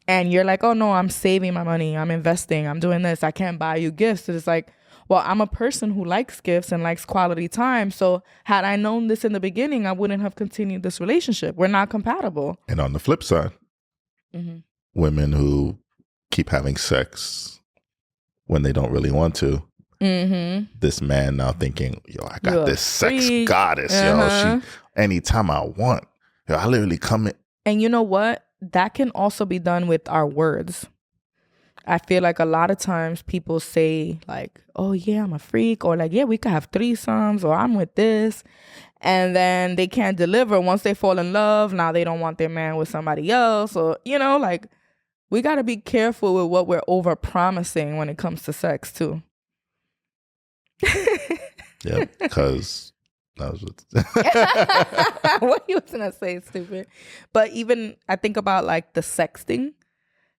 And you're like, oh no, I'm saving my money. I'm investing. I'm doing this. I can't buy you gifts. So it's like, well, I'm a person who likes gifts and likes quality time. So had I known this in the beginning, I wouldn't have continued this relationship. We're not compatible. And on the flip side, women who keep having sex when they don't really want to. This man now thinking, yo, I got this sex goddess, yo. She, anytime I want, yo, I literally come in. And you know what? That can also be done with our words. I feel like a lot of times people say like, oh yeah, I'm a freak, or like, yeah, we could have threesomes, or I'm with this. And then they can't deliver. Once they fall in love, now they don't want their man with somebody else. Or, you know, like, we got to be careful with what we're over promising when it comes to sex too. Yeah, because that was what. What you was gonna say, stupid. But even I think about like the sexting.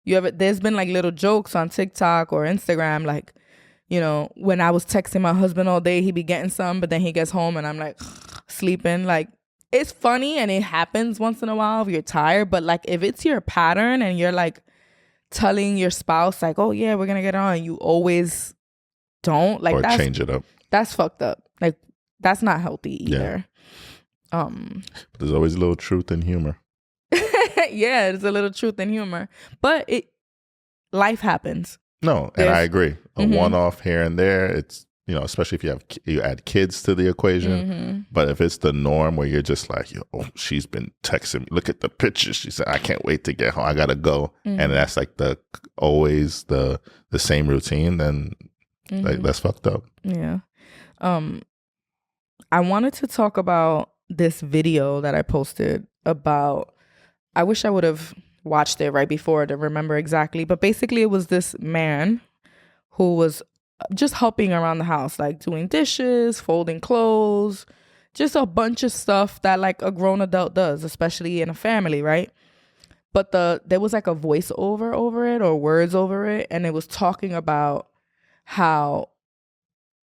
There's been like little jokes on TikTok or Instagram, like, you know, when I was texting my husband all day, he be getting some, but then he gets home and I'm like sleeping. Like, it's funny and it happens once in a while if you're tired, but like if it's your pattern and you're like telling your spouse like, oh yeah, we're gonna get on, you always don't, like, or change it up. That's fucked up. Like, that's not healthy either. Yeah. There's always a little truth and humor. Yeah, there's a little truth and humor, but life happens. No, and I agree. A one-off here and there, it's, you know, especially if you add kids to the equation. But if it's the norm where you're just like, yo, she's been texting me, look at the pictures. She said, I can't wait to get home. I gotta go, and that's like always the same routine. Then like, that's fucked up. Yeah. I wanted to talk about this video that I posted about. I wish I would have watched it right before to remember exactly. But basically, it was this man who was just helping around the house, like doing dishes, folding clothes, just a bunch of stuff that like a grown adult does, especially in a family, right? But there was like a voiceover over it or words over it. And it was talking about how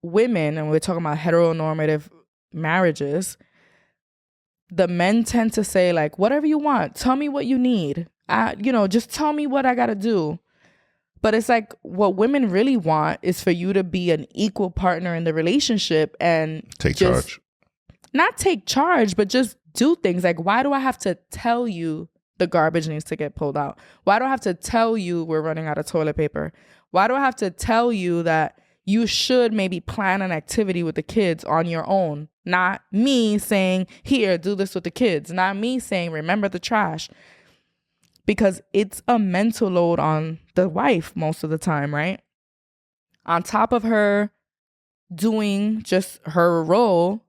women, and we're talking about heteronormative marriages, the men tend to say like, whatever you want, tell me what you need. Just tell me what I got to do. But it's like, what women really want is for you to be an equal partner in the relationship and take charge. Not take charge, but just do things. Like, why do I have to tell you the garbage needs to get pulled out? Why do I have to tell you we're running out of toilet paper? Why do I have to tell you that you should maybe plan an activity with the kids on your own? Not me saying, here, do this with the kids. Not me saying, remember the trash. Because it's a mental load on the wife most of the time, right? On top of her doing just her role,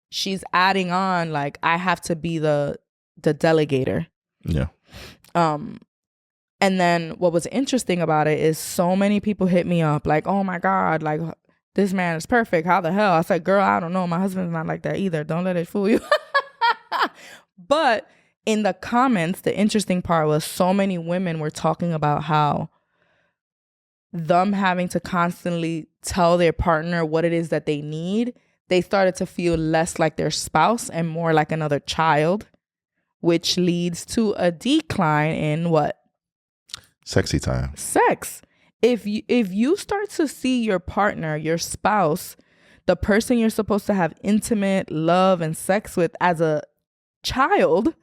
she's adding on like, I have to be the delegator. Yeah. And then what was interesting about it is so many people hit me up like, oh my God, like, this man is perfect. How the hell? I said, girl, I don't know. My husband's not like that either. Don't let it fool you. But in the comments, the interesting part was so many women were talking about how them having to constantly tell their partner what it is that they need, they started to feel less like their spouse and more like another child, which leads to a decline in what? Sexy time. Sex. If you start to see your partner, your spouse, the person you're supposed to have intimate love and sex with as a child,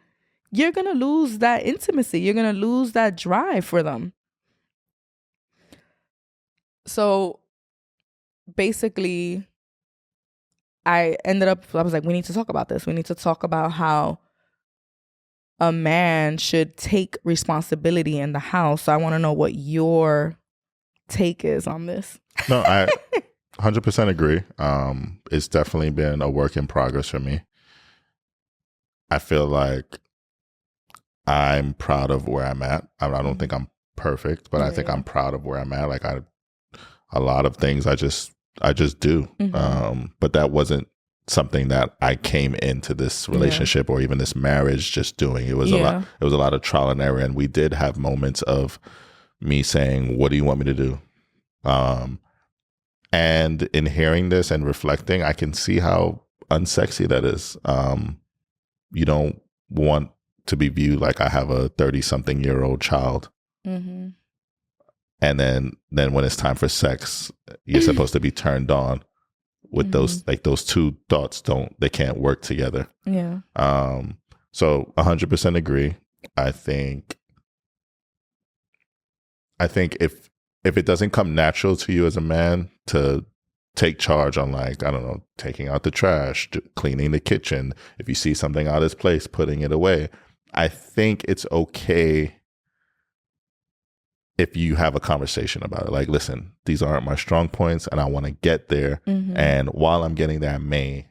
you're going to lose that intimacy. You're going to lose that drive for them. So basically, I was like, we need to talk about this. We need to talk about how a man should take responsibility in the house. So I want to know what your take is on this. No, I 100% agree. It's definitely been a work in progress for me. I feel like I'm proud of where I'm at. I don't think I'm perfect, but I think I'm proud of where I'm at. Like a lot of things I just do. But that wasn't something that I came into this relationship or even this marriage just doing. It was a lot. It was a lot of trial and error, and we did have moments of me saying, "What do you want me to do?" And in hearing this and reflecting, I can see how unsexy that is. You don't want to be viewed like I have a 30-something-year-old child. And then when it's time for sex, you're supposed to be turned on with those two thoughts they can't work together. Yeah. So 100% agree. I think if it doesn't come natural to you as a man to take charge on, like, I don't know, taking out the trash, cleaning the kitchen, if you see something out of its place, putting it away, I think it's okay if you have a conversation about it. Like, listen, these aren't my strong points and I want to get there. And while I'm getting there, I may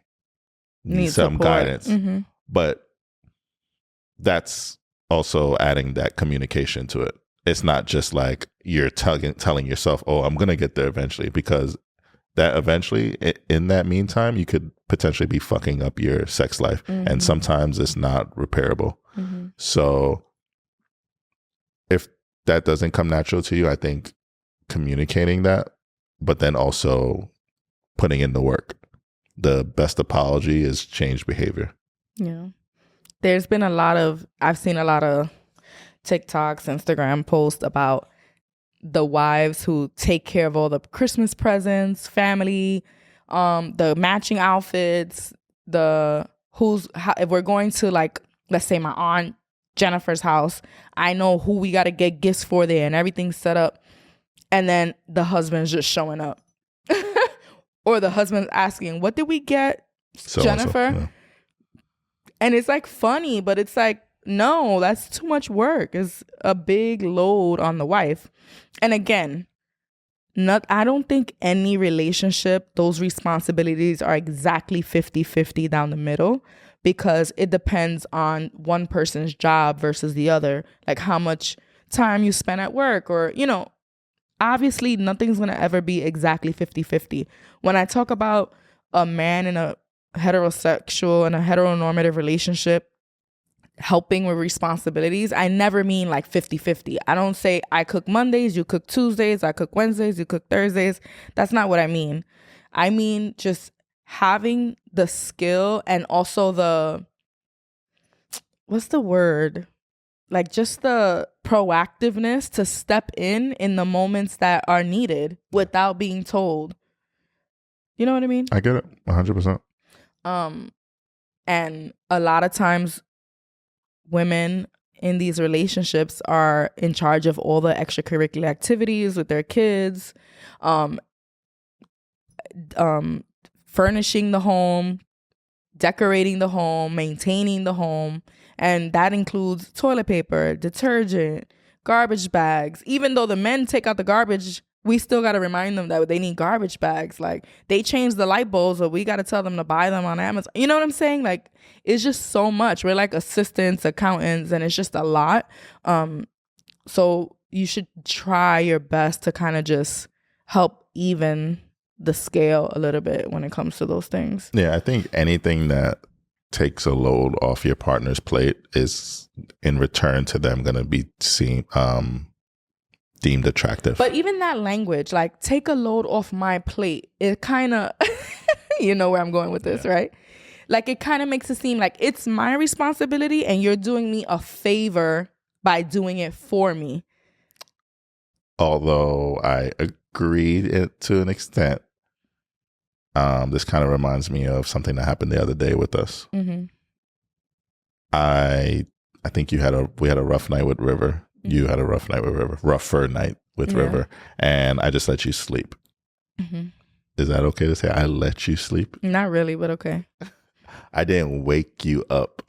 need some guidance. But that's also adding that communication to it. It's not just like you're telling yourself, oh, I'm going to get there eventually, because that eventually, in that meantime, you could potentially be fucking up your sex life. And sometimes it's not repairable. So if that doesn't come natural to you, I think communicating that, but then also putting in the work. The best apology is change behavior. Yeah. I've seen a lot of TikToks, Instagram posts about the wives who take care of all the Christmas presents, family, the matching outfits, if we're going to, like, let's say my aunt Jennifer's house, I know who we got to get gifts for there and everything's set up. And then the husband's just showing up. Or the husband's asking, what did we get, Jennifer? Yeah. And it's like funny, but it's like, no, that's too much work. It's a big load on the wife. And again, I don't think any relationship, those responsibilities are exactly 50-50 down the middle, because it depends on one person's job versus the other, like how much time you spend at work, or, obviously nothing's going to ever be exactly 50-50. When I talk about a man in a heterosexual and a heteronormative relationship helping with responsibilities, I never mean like 50-50. I don't say I cook Mondays, you cook Tuesdays, I cook Wednesdays, you cook Thursdays. That's not what I mean. I mean just having the skill and also what's the word? Like just the proactiveness to step in the moments that are needed without being told. You know what I mean? I get it 100%. And a lot of times women in these relationships are in charge of all the extracurricular activities with their kids, furnishing the home, decorating the home, maintaining the home. And that includes toilet paper, detergent, garbage bags. Even though the men take out the garbage, we still got to remind them that they need garbage bags. Like, they change the light bulbs, but we got to tell them to buy them on Amazon. You know what I'm saying? Like, it's just so much. We're like assistants, accountants, and it's just a lot. So you should try your best to kind of just help even the scale a little bit when it comes to those things. Yeah, I think anything that takes a load off your partner's plate is in return to them going to be deemed attractive. But even that language, like, take a load off my plate, it kind of, you know where I'm going with this, right? Like, it kind of makes it seem like it's my responsibility and you're doing me a favor by doing it for me. Although I agreed to an extent. This kind of reminds me of something that happened the other day with us. I think we had a rough night with River. You had a rough night with River, rougher night with River, and I just let you sleep. Is that okay to say? I let you sleep? Not really, but okay. I didn't wake you up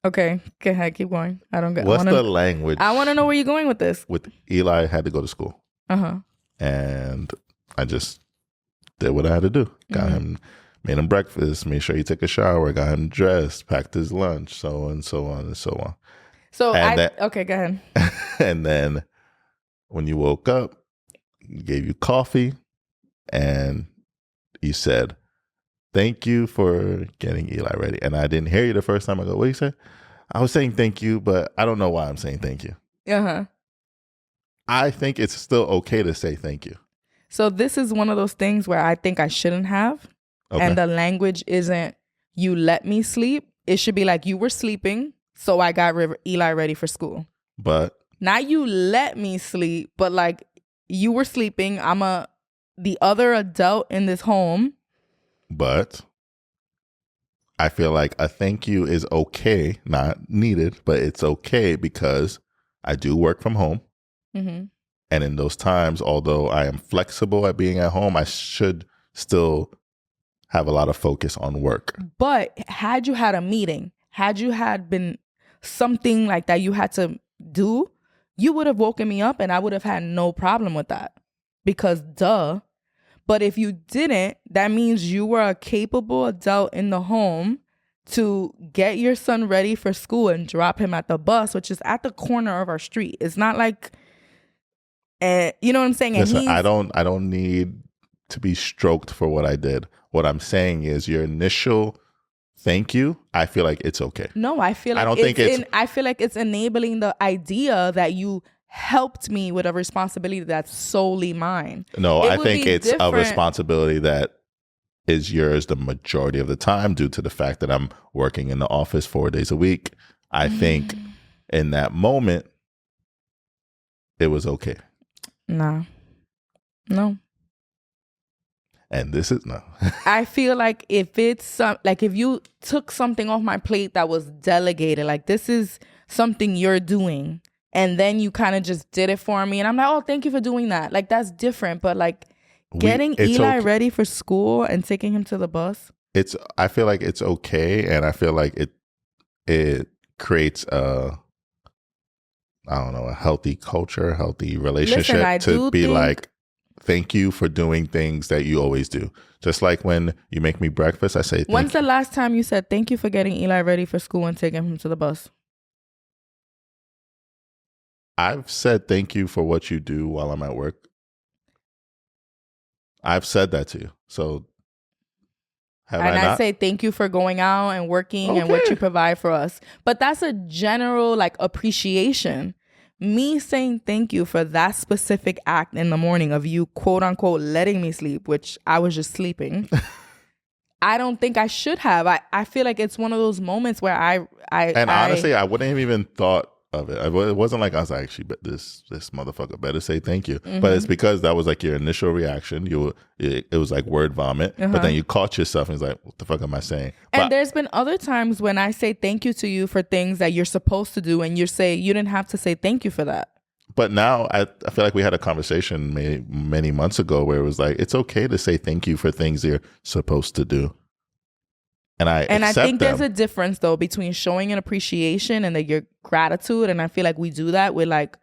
Okay, go ahead, keep going. I don't get. What's the language? I want to know where you're going with this. With Eli, had to go to school. And I just did what I had to do. Got him, made him breakfast, made sure he took a shower, got him dressed, packed his lunch, so on and so on and so on. So okay, go ahead. And then when you woke up, he gave you coffee, and you said, "Thank you for getting Eli ready." And I didn't hear you the first time. I go, "What do you say?" I was saying thank you, but I don't know why I'm saying thank you. I think it's still okay to say thank you. So this is one of those things where I think I shouldn't have. Okay. And the language isn't, "You let me sleep." It should be like, "You were sleeping, so I got Eli ready for school." But not "you let me sleep," but like, "You were sleeping. I'm the other adult in this home." But I feel like a thank you is okay, not needed, but it's okay because I do work from home. And in those times, although I am flexible at being at home, I should still have a lot of focus on work. But had you had a meeting, had you had been something like that you had to do, you would have woken me up and I would have had no problem with that. Because duh. But if you didn't, that means you were a capable adult in the home to get your son ready for school and drop him at the bus, which is at the corner of our street. It's not like, you know what I'm saying? And listen, I don't need to be stroked for what I did. What I'm saying is your initial thank you, I feel like it's okay. No, I feel like I feel like it's enabling the idea that you helped me with a responsibility that's solely mine. No, I think it's a responsibility that is yours the majority of the time due to the fact that I'm working in the office 4 days a week. I think in that moment, it was okay. No. And this is no. I feel like if it's like if you took something off my plate that was delegated, like this is something you're doing, and then you kind of just did it for me, and I'm like, "Oh, thank you for doing that." Like that's different, but like getting Eli ready for school and taking him to the bus. I feel like it's okay, and I feel like it creates a healthy culture, healthy relationship to be like, thank you for doing things that you always do. Just like when you make me breakfast, I say thank you. When's the last time you said thank you for getting Eli ready for school and taking him to the bus? I've said thank you for what you do while I'm at work. I've said that to you. So have I not? I say thank you for going out and working and what you provide for us. But that's a general like appreciation. Me saying thank you for that specific act in the morning of you, quote unquote, letting me sleep, which I was just sleeping. I don't think I should have. I feel like it's one of those moments where honestly, I wouldn't have even thought of it. It wasn't like I was like, actually, but this motherfucker better say thank you. But it's because that was like your initial reaction. It was like word vomit. But then you caught yourself and it's like, what the fuck am I saying? And there's been other times when I say thank you to you for things that you're supposed to do, and you say you didn't have to say thank you for that. But now I feel like we had a conversation many months ago where it was like, it's okay to say thank you for things you're supposed to do. And I think there's a difference though between showing an appreciation and your gratitude. And I feel like we do that with like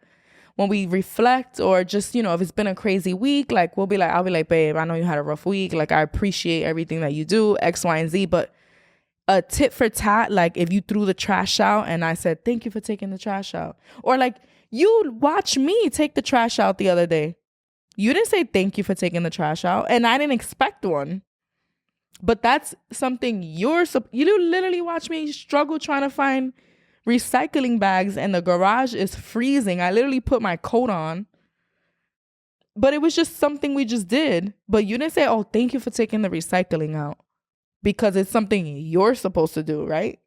when we reflect, or just, if it's been a crazy week, like I'll be like, babe, I know you had a rough week. Like I appreciate everything that you do, X, Y, and Z. But a tit for tat, like if you threw the trash out and I said, thank you for taking the trash out. Or like you watched me take the trash out the other day. You didn't say thank you for taking the trash out. And I didn't expect one. But that's something you literally watch me struggle trying to find recycling bags and the garage is freezing. I literally put my coat on. But it was just something we just did. But you didn't say, oh, thank you for taking the recycling out. Because it's something you're supposed to do, right?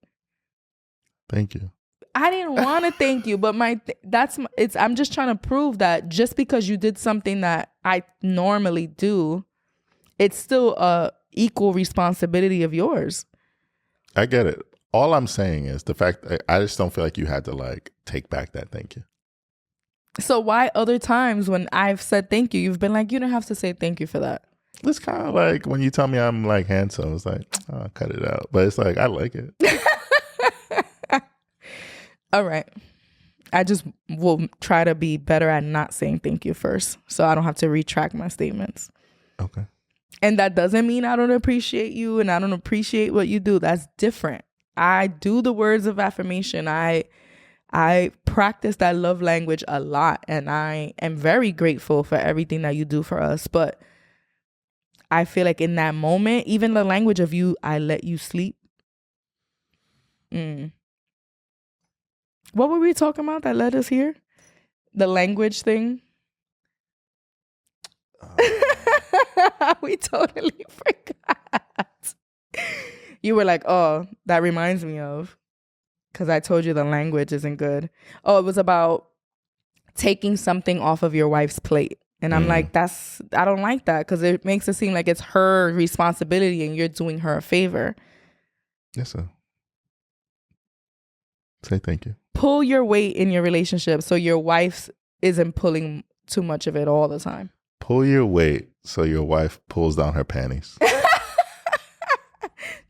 Thank you. I didn't want to thank you, but I'm just trying to prove that just because you did something that I normally do, it's still a equal responsibility of yours. I get it. All I'm saying is the fact that I just don't feel like you had to like take back that thank you. So why other times when I've said thank you, you've been like, you don't have to say thank you for that? It's kind of like when you tell me I'm like handsome, it's like, oh, cut it out. But it's like, I like it. All right. I just will try to be better at not saying thank you first, so I don't have to retract my statements. Okay. And that doesn't mean I don't appreciate you and I don't appreciate what you do. That's different. I do the words of affirmation. I practice that love language a lot, and I am very grateful for everything that you do for us. But I feel like in that moment, even the language of you, I let you sleep. What were we talking about that led us here? The language thing. We totally forgot. You were like, oh, that reminds me of, because I told you the language isn't good. Oh, it was about taking something off of your wife's plate. And I'm like, I don't like that, because it makes it seem like it's her responsibility and you're doing her a favor. Yes, sir. Say thank you. Pull your weight in your relationship so your wife isn't pulling too much of it all the time. Pull your weight so your wife pulls down her panties.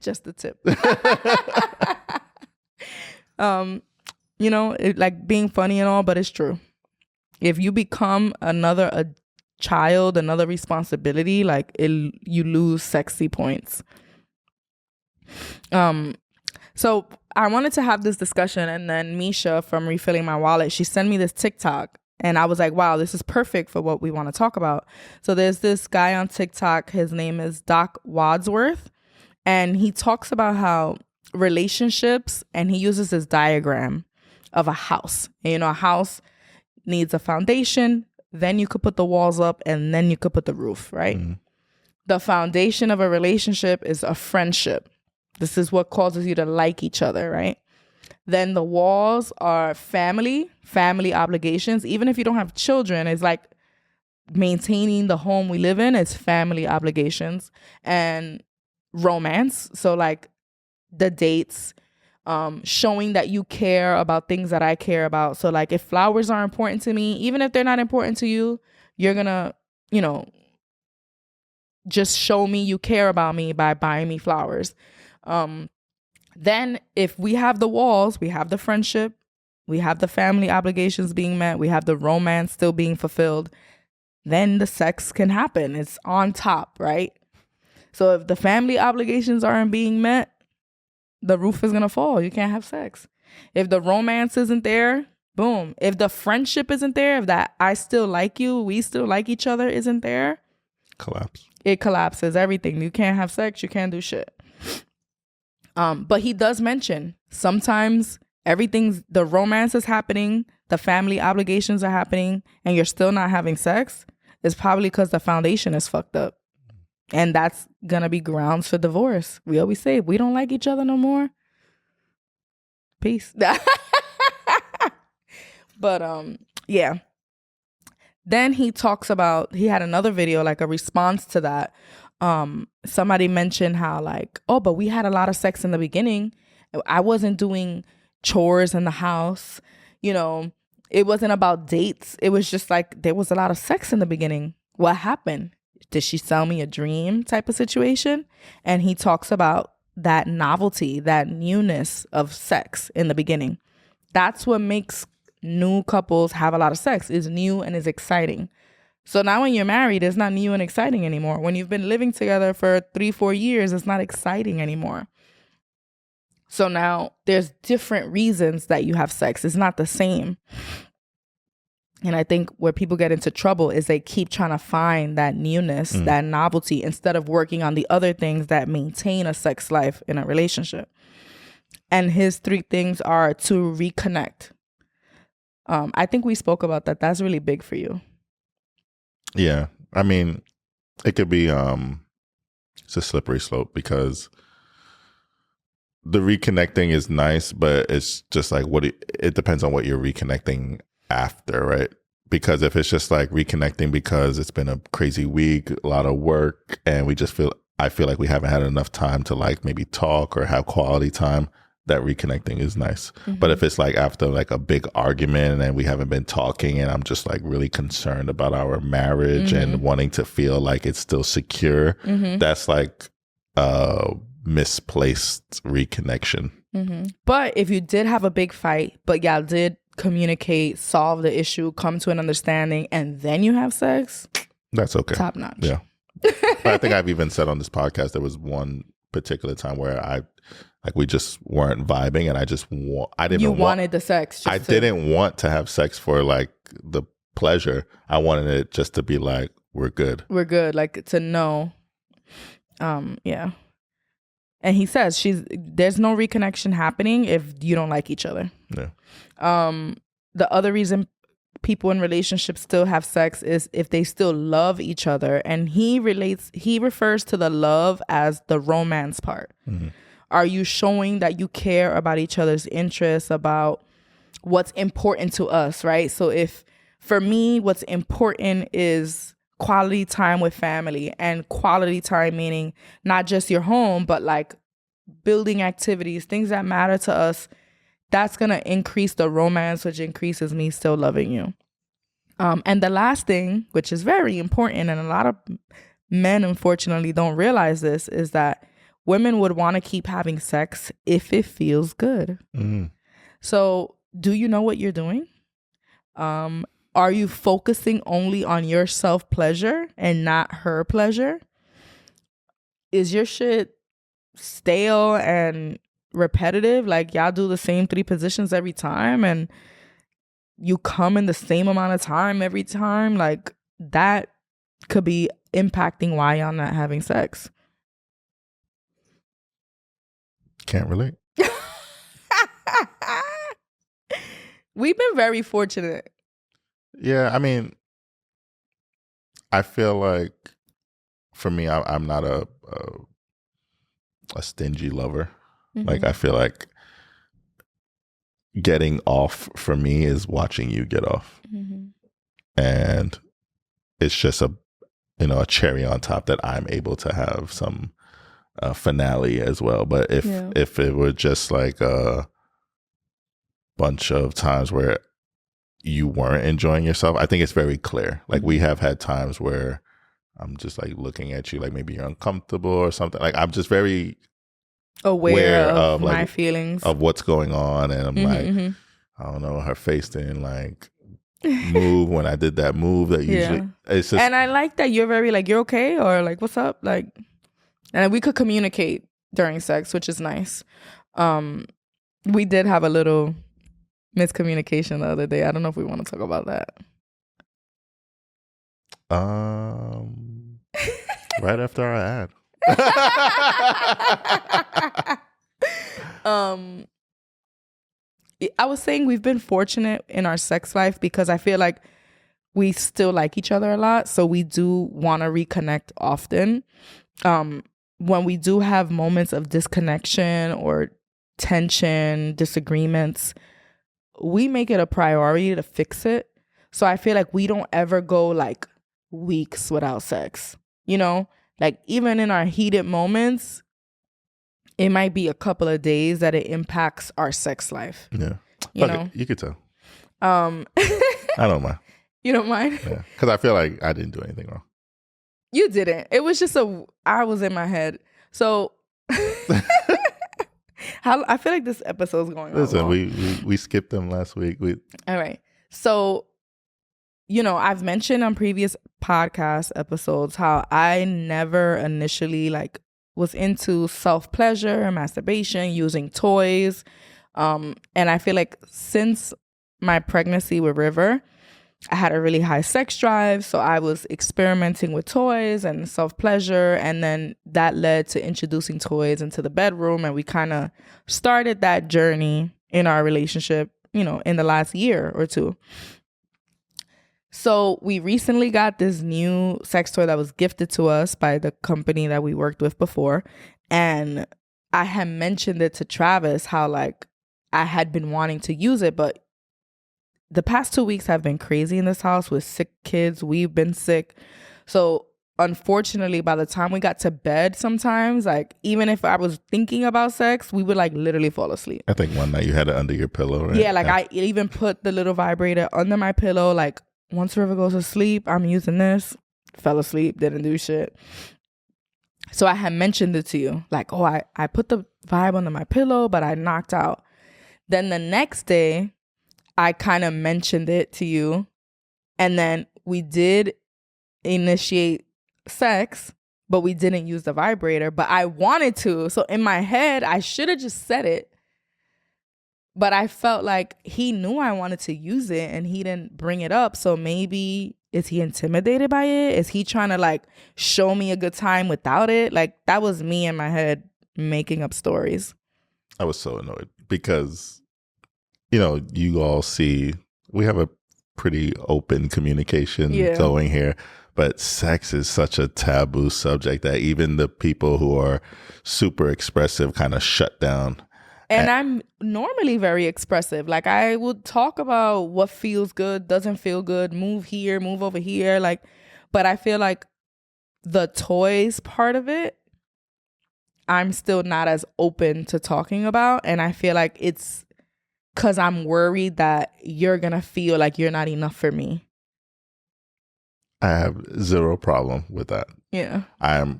Just the tip. Like being funny and all, but it's true. If you become a child, another responsibility, like you lose sexy points. So I wanted to have this discussion, and then Misha from Refilling My Wallet, she sent me this TikTok, and I was like, wow, this is perfect for what we want to talk about. So there's this guy on TikTok, his name is Doc Wadsworth, and he talks about how relationships, and he uses this diagram of a house. And, a house needs a foundation, then you could put the walls up, and then you could put the roof, right? Mm-hmm. The foundation of a relationship is a friendship. This is what causes you to like each other, right? Then the walls are family obligations. Even if you don't have children, it's like maintaining the home we live in is family obligations. And romance, so like the dates, showing that you care about things that I care about. So like if flowers are important to me, even if they're not important to you, you're gonna, just show me you care about me by buying me flowers. Then if we have the walls, we have the friendship, we have the family obligations being met, we have the romance still being fulfilled, then the sex can happen. It's on top, right? So if the family obligations aren't being met, the roof is going to fall. You can't have sex. If the romance isn't there, boom. If the friendship isn't there, if that I still like you, we still like each other isn't there, collapse. It collapses everything. You can't have sex. You can't do shit. But he does mention sometimes the romance is happening, the family obligations are happening, and you're still not having sex. It's probably because the foundation is fucked up. And that's going to be grounds for divorce. We always say, we don't like each other no more. Peace. But yeah. Then he talks about, he had another video, like a response to that. Somebody mentioned how like, oh, but we had a lot of sex in the beginning. I wasn't doing chores in the house. It wasn't about dates. It was just like, there was a lot of sex in the beginning. What happened? Did she sell me a dream type of situation? And he talks about that novelty, that newness of sex in the beginning. That's what makes new couples have a lot of sex, is new and is exciting. So now when you're married, it's not new and exciting anymore. When you've been living together for 3-4 years, it's not exciting anymore. So now there's different reasons that you have sex. It's not the same. And I think where people get into trouble is they keep trying to find that newness, that novelty, instead of working on the other things that maintain a sex life in a relationship. And his 3 things are to reconnect. I think we spoke about that. That's really big for you. Yeah. I mean, it could be it's a slippery slope, because the reconnecting is nice, but it's just like it depends on what you're reconnecting after, right? Because if it's just like reconnecting because it's been a crazy week, a lot of work, and I feel like we haven't had enough time to like maybe talk or have quality time, that reconnecting is nice. Mm-hmm. But if it's like after like a big argument and we haven't been talking, and I'm just like really concerned about our marriage and wanting to feel like it's still secure, that's like misplaced reconnection. But if you did have a big fight, but y'all did communicate, solve the issue, come to an understanding, and then you have sex, that's okay. Top notch. Yeah. But I think I've even said on this podcast, there was one particular time where we just weren't vibing, and I didn't wanted the sex. Didn't want to have sex for like the pleasure. I wanted it just to be like, we're good. We're good. Like to know. Yeah. And he says there's no reconnection happening if you don't like each other. Yeah. The other reason people in relationships still have sex is if they still love each other. And he refers to the love as the romance part. Mm-hmm. Are you showing that you care about each other's interests, about what's important to us, right? So if, for me, what's important is quality time with family, and quality time meaning not just your home, but like building activities, things that matter to us, that's going to increase the romance, which increases me still loving you. And the last thing, which is very important, and a lot of men unfortunately don't realize this, is that women would want to keep having sex if it feels good. Mm. So do you know what you're doing? Are you focusing only on your self-pleasure and not her pleasure? Is your shit stale and repetitive? Like y'all do the same 3 positions every time and you come in the same amount of time every time? Like that could be impacting why y'all not having sex. Can't relate. We've been very fortunate. Yeah, I mean, I feel like for me, I'm not a stingy lover. Mm-hmm. Like I feel like getting off for me is watching you get off, mm-hmm. and it's just a cherry on top that I'm able to have some finale as well. But if it were just like a bunch of times where you weren't enjoying yourself, I think it's very clear. Like we have had times where I'm just like looking at you like maybe you're uncomfortable or something. Like I'm just very aware of my like, feelings of what's going on, and I'm like, I don't know, her face didn't like move when I did that move that usually it's just. And I like that you're very like, you're okay, or like, what's up, like, and we could communicate during sex, which is nice. We did have a little miscommunication the other day. I don't know if we want to talk about that. Right after our ad. I was saying we've been fortunate in our sex life because I feel like we still like each other a lot, so we do want to reconnect often. When we do have moments of disconnection or tension, disagreements, we make it a priority to fix it. So I feel like we don't ever go like weeks without sex, like even in our heated moments, it might be a couple of days that it impacts our sex life. Yeah. You could tell. I don't mind. You don't mind? Yeah. Because I feel like I didn't do anything wrong. You didn't. It was just I was in my head. So I feel like this episode's going on. Listen, we skipped them last week. All right. So, I've mentioned on previous podcast episodes how I never initially like was into self-pleasure and masturbation using toys. And I feel like since my pregnancy with River, I had a really high sex drive. So I was experimenting with toys and self-pleasure. And then that led to introducing toys into the bedroom. And we kind of started that journey in our relationship, in the last year or two. So we recently got this new sex toy that was gifted to us by the company that we worked with before. And I had mentioned it to Travis how like I had been wanting to use it, but the past 2 weeks have been crazy in this house with sick kids. We've been sick. So unfortunately, by the time we got to bed sometimes, like even if I was thinking about sex, we would like literally fall asleep. I think one night you had it under your pillow, right? Yeah, like I even put the little vibrator under my pillow. Like once River goes to sleep, I'm using this. Fell asleep, didn't do shit. So I had mentioned it to you, like, oh, I put the vibe under my pillow, but I knocked out. Then the next day, I kind of mentioned it to you. And then we did initiate sex, but we didn't use the vibrator. But I wanted to. So in my head, I should have just said it. But I felt like he knew I wanted to use it and he didn't bring it up. So maybe, is he intimidated by it? Is he trying to like show me a good time without it? Like, that was me in my head making up stories. I was so annoyed because, you all see, we have a pretty open communication going here, but sex is such a taboo subject that even the people who are super expressive kind of shut down. And I'm normally very expressive. Like, I would talk about what feels good, doesn't feel good, move here, move over here. Like, but I feel like the toys part of it, I'm still not as open to talking about. And I feel like it's because I'm worried that you're going to feel like you're not enough for me. I have zero problem with that. Yeah. I've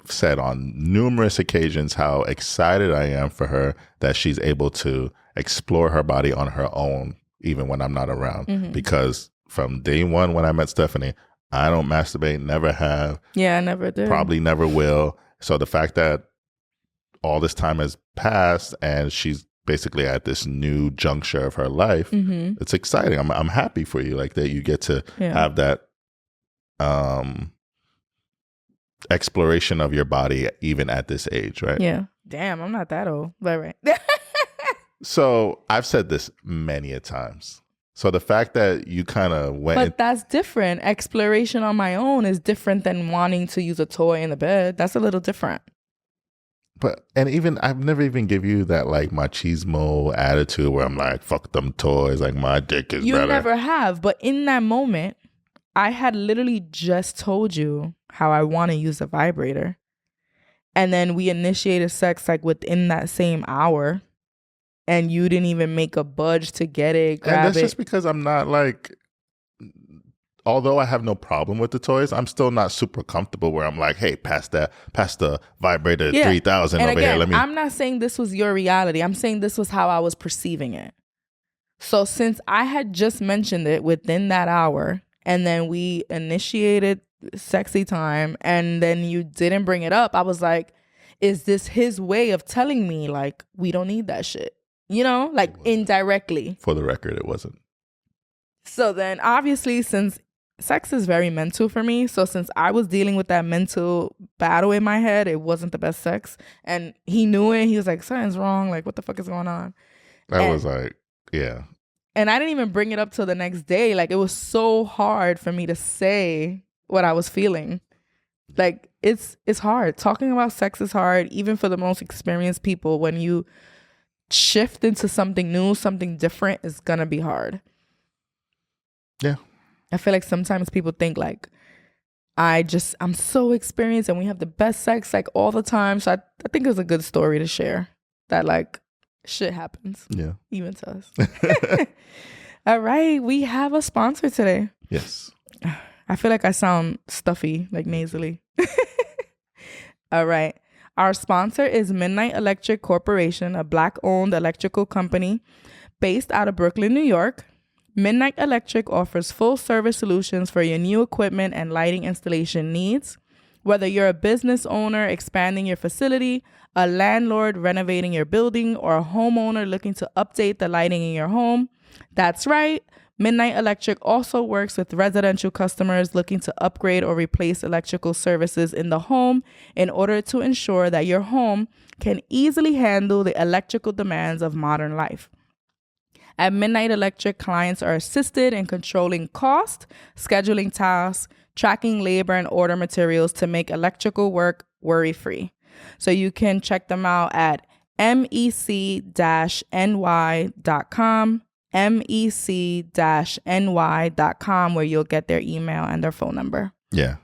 said on numerous occasions how excited I am for her that she's able to explore her body on her own, even when I'm not around. Mm-hmm. Because from day one, when I met Stephanie, I don't masturbate, never have. Yeah, I never did. Probably never will. So the fact that all this time has passed and she's basically at this new juncture of her life, it's exciting. I'm happy for you, like that you get to have that exploration of your body even at this age, right? Yeah. Damn, I'm not that old, but right. So I've said this many a times. So the fact that you kind of went... But that's different. Exploration on my own is different than wanting to use a toy in the bed. That's a little different. And even, I've never even give you that like machismo attitude where I'm like, fuck them toys, like my dick is better. You never have. But in that moment, I had literally just told you how I want to use a vibrator. And then we initiated sex like within that same hour. And you didn't even make a budge to get it, grab it. And that's just because I'm not like, although I have no problem with the toys, I'm still not super comfortable where I'm like, hey, pass the vibrator 3000 and over again, here. I'm not saying this was your reality. I'm saying this was how I was perceiving it. So since I had just mentioned it within that hour, and then we initiated sexy time, and then you didn't bring it up, I was like, is this his way of telling me, like, we don't need that shit? Like indirectly. For the record, it wasn't. So then obviously, since sex is very mental for me, so since I was dealing with that mental battle in my head, it wasn't the best sex. And he knew it. He was like, something's wrong. Like, what the fuck is going on? I was like, yeah. And I didn't even bring it up till the next day. Like, it was so hard for me to say what I was feeling. Like, it's hard. Talking about sex is hard, even for the most experienced people. When you shift into something new, something different, is gonna be hard. Yeah. I feel like sometimes people think like I'm so experienced and we have the best sex like all the time. So I think it's a good story to share that like shit happens. Yeah. Even to us. All right. We have a sponsor today. Yes. I feel like I sound stuffy, like nasally. All right. Our sponsor is Midnight Electric Corporation, a Black-owned electrical company based out of Brooklyn, New York. Midnight Electric offers full-service solutions for your new equipment and lighting installation needs. Whether you're a business owner expanding your facility, a landlord renovating your building, or a homeowner looking to update the lighting in your home, that's right. Midnight Electric also works with residential customers looking to upgrade or replace electrical services in the home in order to ensure that your home can easily handle the electrical demands of modern life. At Midnight Electric, clients are assisted in controlling cost, scheduling tasks, tracking labor, and order materials to make electrical work worry-free. So you can check them out at mec-ny.com, mec-ny.com, where you'll get their email and their phone number. Yeah.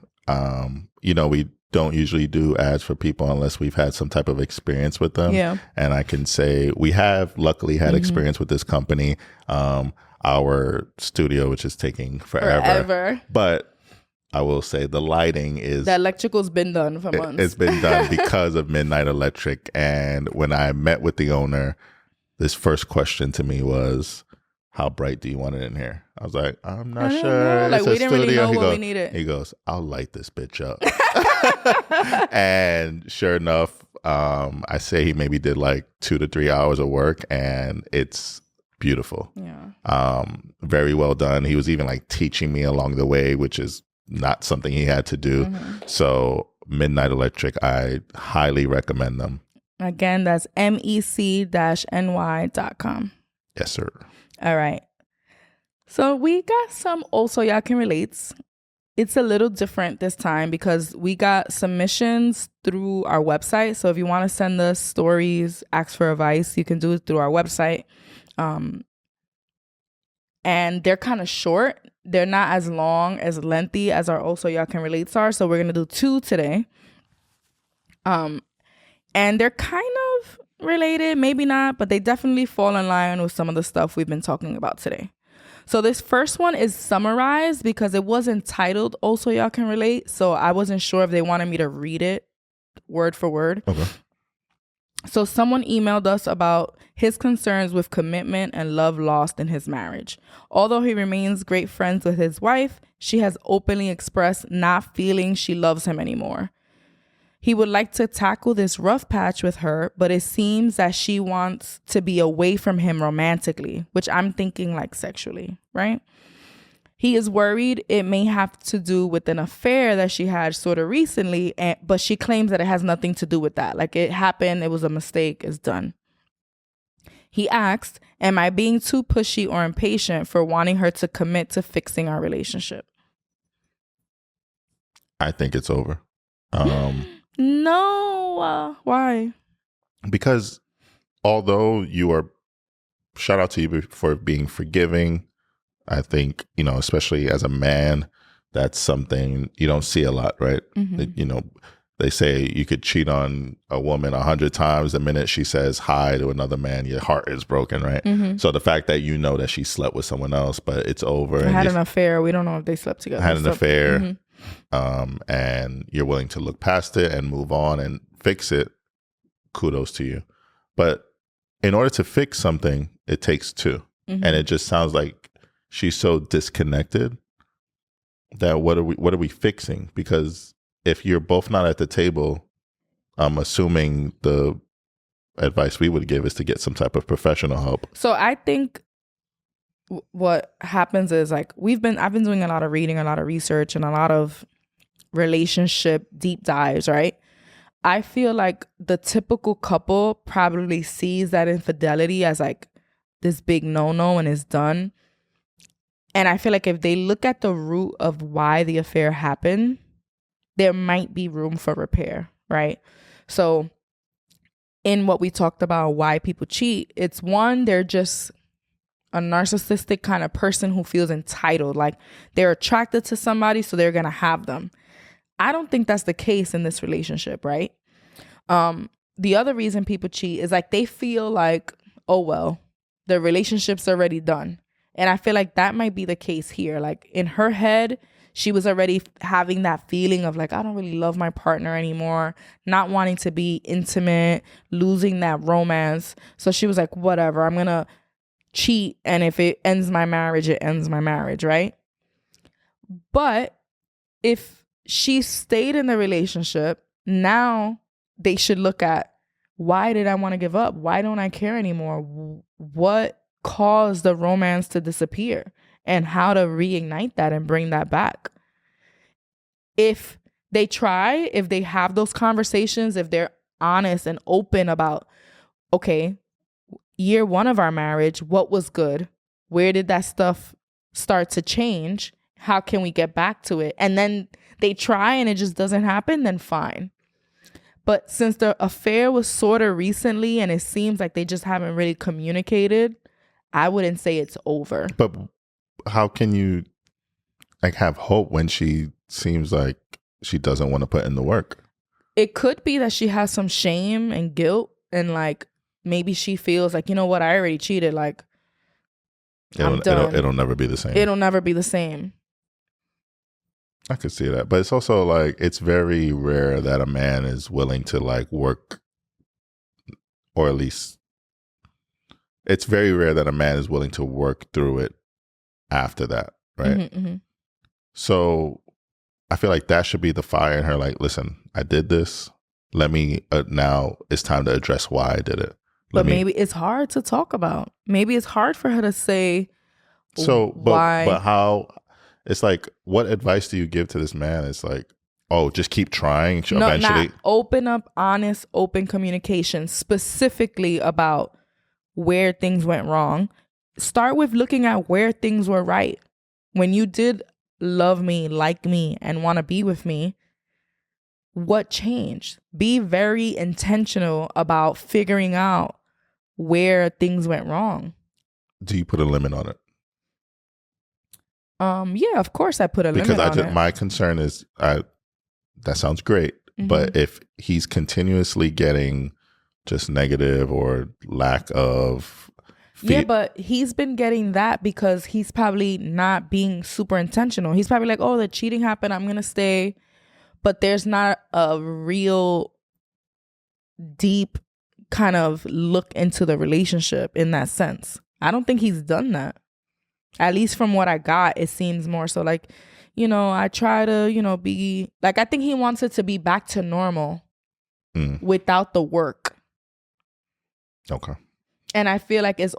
We don't usually do ads for people unless we've had some type of experience with them. Yeah. And I can say we have luckily had experience with this company. Our studio, which is taking forever. But I will say the lighting is... The electrical's been done for months. It's been done because of Midnight Electric. And when I met with the owner, this first question to me was, how bright do you want it in here? I was like, I'm not sure. Like, we didn't really know what we He needed. goes, I'll light this bitch up. And sure enough, I say he maybe did like 2 to 3 hours of work, and it's beautiful. Yeah. Very well done. He was even like teaching me along the way, which is not something he had to do. So Midnight Electric, I highly recommend them. Again, that's mec-ny.com. Yes, sir. All right. So we got some Also Y'all Can Relates. It's a little different this time because we got submissions through our website. So if you want to send us stories, ask for advice, you can do it through our website. And they're kind of short. They're not as long, as lengthy as our Also Y'all Can Relates are. So we're going to do 2 today. And they're kind of related, maybe not, but they definitely fall in line with some of the stuff we've been talking about today. So this first one is summarized because it wasn't titled Also Y'all Can Relate. So I wasn't sure if they wanted me to read it word for word. Okay. So someone emailed us about his concerns with commitment and love lost in his marriage. Although he remains great friends with his wife, she has openly expressed not feeling she loves him anymore. He would like to tackle this rough patch with her, but it seems that she wants to be away from him romantically, which I'm thinking like sexually, right? He is worried it may have to do with an affair that she had sort of recently, but she claims that it has nothing to do with that. Like, it happened, it was a mistake, it's done. He asked, am I being too pushy or impatient for wanting her to commit to fixing our relationship? I think it's over. No. Why? Because although you are, shout out to you for being forgiving, I think, especially as a man, that's something you don't see a lot, right? They say you could cheat on a woman 100 times. The minute she says hi to another man, your heart is broken, right? So the fact that that she slept with someone else, but it's over. I had an affair. We don't know if they slept together. Had an affair. And you're willing to look past it and move on and fix it. Kudos to you. But in order to fix something, it takes 2. And it just sounds like she's so disconnected that what are we fixing? Because if you're both not at the table, I'm assuming the advice we would give is to get some type of professional help. So I think what happens is, like, I've been doing a lot of reading, a lot of research, and a lot of relationship deep dives, right? I feel like the typical couple probably sees that infidelity as like this big no-no and is done. And I feel like if they look at the root of why the affair happened, there might be room for repair, right? So in what we talked about, why people cheat, it's one, they're just a narcissistic kind of person who feels entitled, like they're attracted to somebody, so they're going to have them. I don't think that's the case in this relationship, right? The other reason people cheat is like they feel like, oh, well, the relationship's already done. And I feel like that might be the case here. Like in her head, she was already having that feeling of like, I don't really love my partner anymore, not wanting to be intimate, losing that romance. So she was like, whatever, I'm going to cheat. And if it ends my marriage, it ends my marriage, right? But if she stayed in the relationship, now they should look at, why did I want to give up? Why don't I care anymore? What caused the romance to disappear? And how to reignite that and bring that back. If they try, if they have those conversations, if they're honest and open about, okay, year 1 of our marriage, what was good? Where did that stuff start to change? How can we get back to it? And then they try and it just doesn't happen, then fine. But since the affair was sort of recently and it seems like they just haven't really communicated, I wouldn't say it's over. But how can you like have hope when she seems like she doesn't want to put in the work? It could be that she has some shame and guilt, and like maybe she feels like, you know what, I already cheated, like I'm done. It'll never be the same. It'll never be the same. I could see that. But it's also like, it's very rare that a man is willing to like work, or at least it's very rare that a man is willing to work through it after that. Right. Mm-hmm. So I feel like that should be the fire in her. Like, listen, I did this. Let me, now it's time to address why I did it. But maybe it's hard to talk about. Maybe it's hard for her to say. So, why? But how, it's like, what advice do you give to this man? It's like, oh, just keep trying. Eventually. Not open up, honest, open communication, specifically about where things went wrong. Start with looking at where things were right. When you did love me, like me, and want to be with me, what changed? Be very intentional about figuring out where things went wrong. Do you put a limit on it? Yeah, of course I put a limit on it. My concern is, that sounds great, but if he's continuously getting just negative or lack of yeah, but he's been getting that because he's probably not being super intentional. He's probably like, oh, the cheating happened, I'm gonna stay. But there's not a real deep kind of look into the relationship in that sense. I don't think he's done that. At least from what I got, it seems more so like, I try to, be like, I think he wants it to be back to normal without the work. Okay. And I feel like it's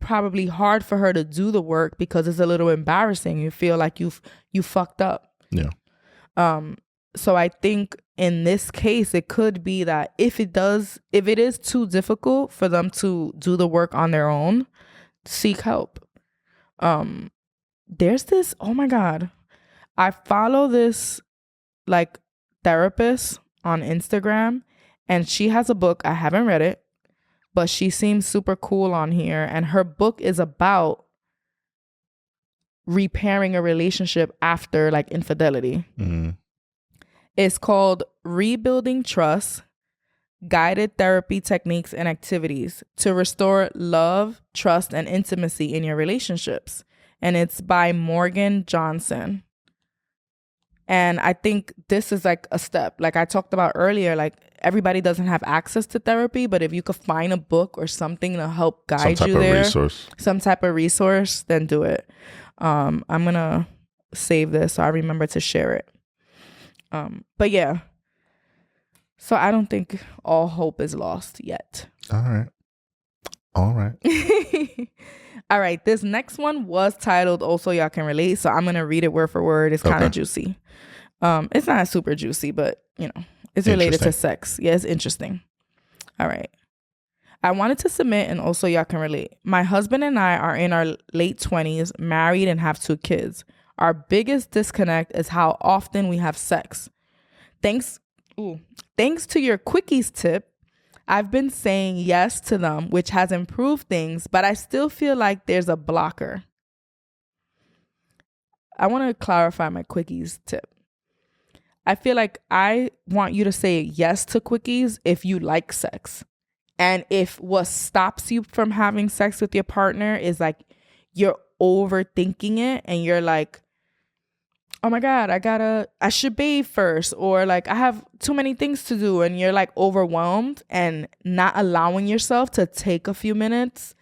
probably hard for her to do the work because it's a little embarrassing. You feel like you fucked up. Yeah. So I think in this case, it could be that if it is too difficult for them to do the work on their own, seek help. There's this, oh my God, I follow this like therapist on Instagram, and she has a book. I haven't read it, but she seems super cool on here. And her book is about repairing a relationship after like infidelity. Mm-hmm. It's called Rebuilding Trust, Guided Therapy Techniques and Activities to Restore Love, Trust, and Intimacy in Your Relationships. And it's by Morgan Johnson. And I think this is like a step. Like I talked about earlier, like everybody doesn't have access to therapy, but if you could find a book or something to help guide you there, some type of resource, then do it. I'm going to save this so I remember to share it. But yeah. So I don't think all hope is lost yet. All right. All right. This next one was titled Also Y'all Can Relate. So I'm going to read it word for word. It's kind of juicy. It's not super juicy, but it's related to sex. Yeah, it's interesting. All right. I wanted to submit and also y'all can relate. My husband and I are in our late 20s, married and have 2 kids. Our biggest disconnect is how often we have sex. Thanks to your quickies tip, I've been saying yes to them, which has improved things, but I still feel like there's a blocker. I want to clarify my quickies tip. I feel like I want you to say yes to quickies if you like sex. And if what stops you from having sex with your partner is like you're overthinking it and you're like, oh my God, I should bathe first, or like I have too many things to do, and you're like overwhelmed and not allowing yourself to take a few minutes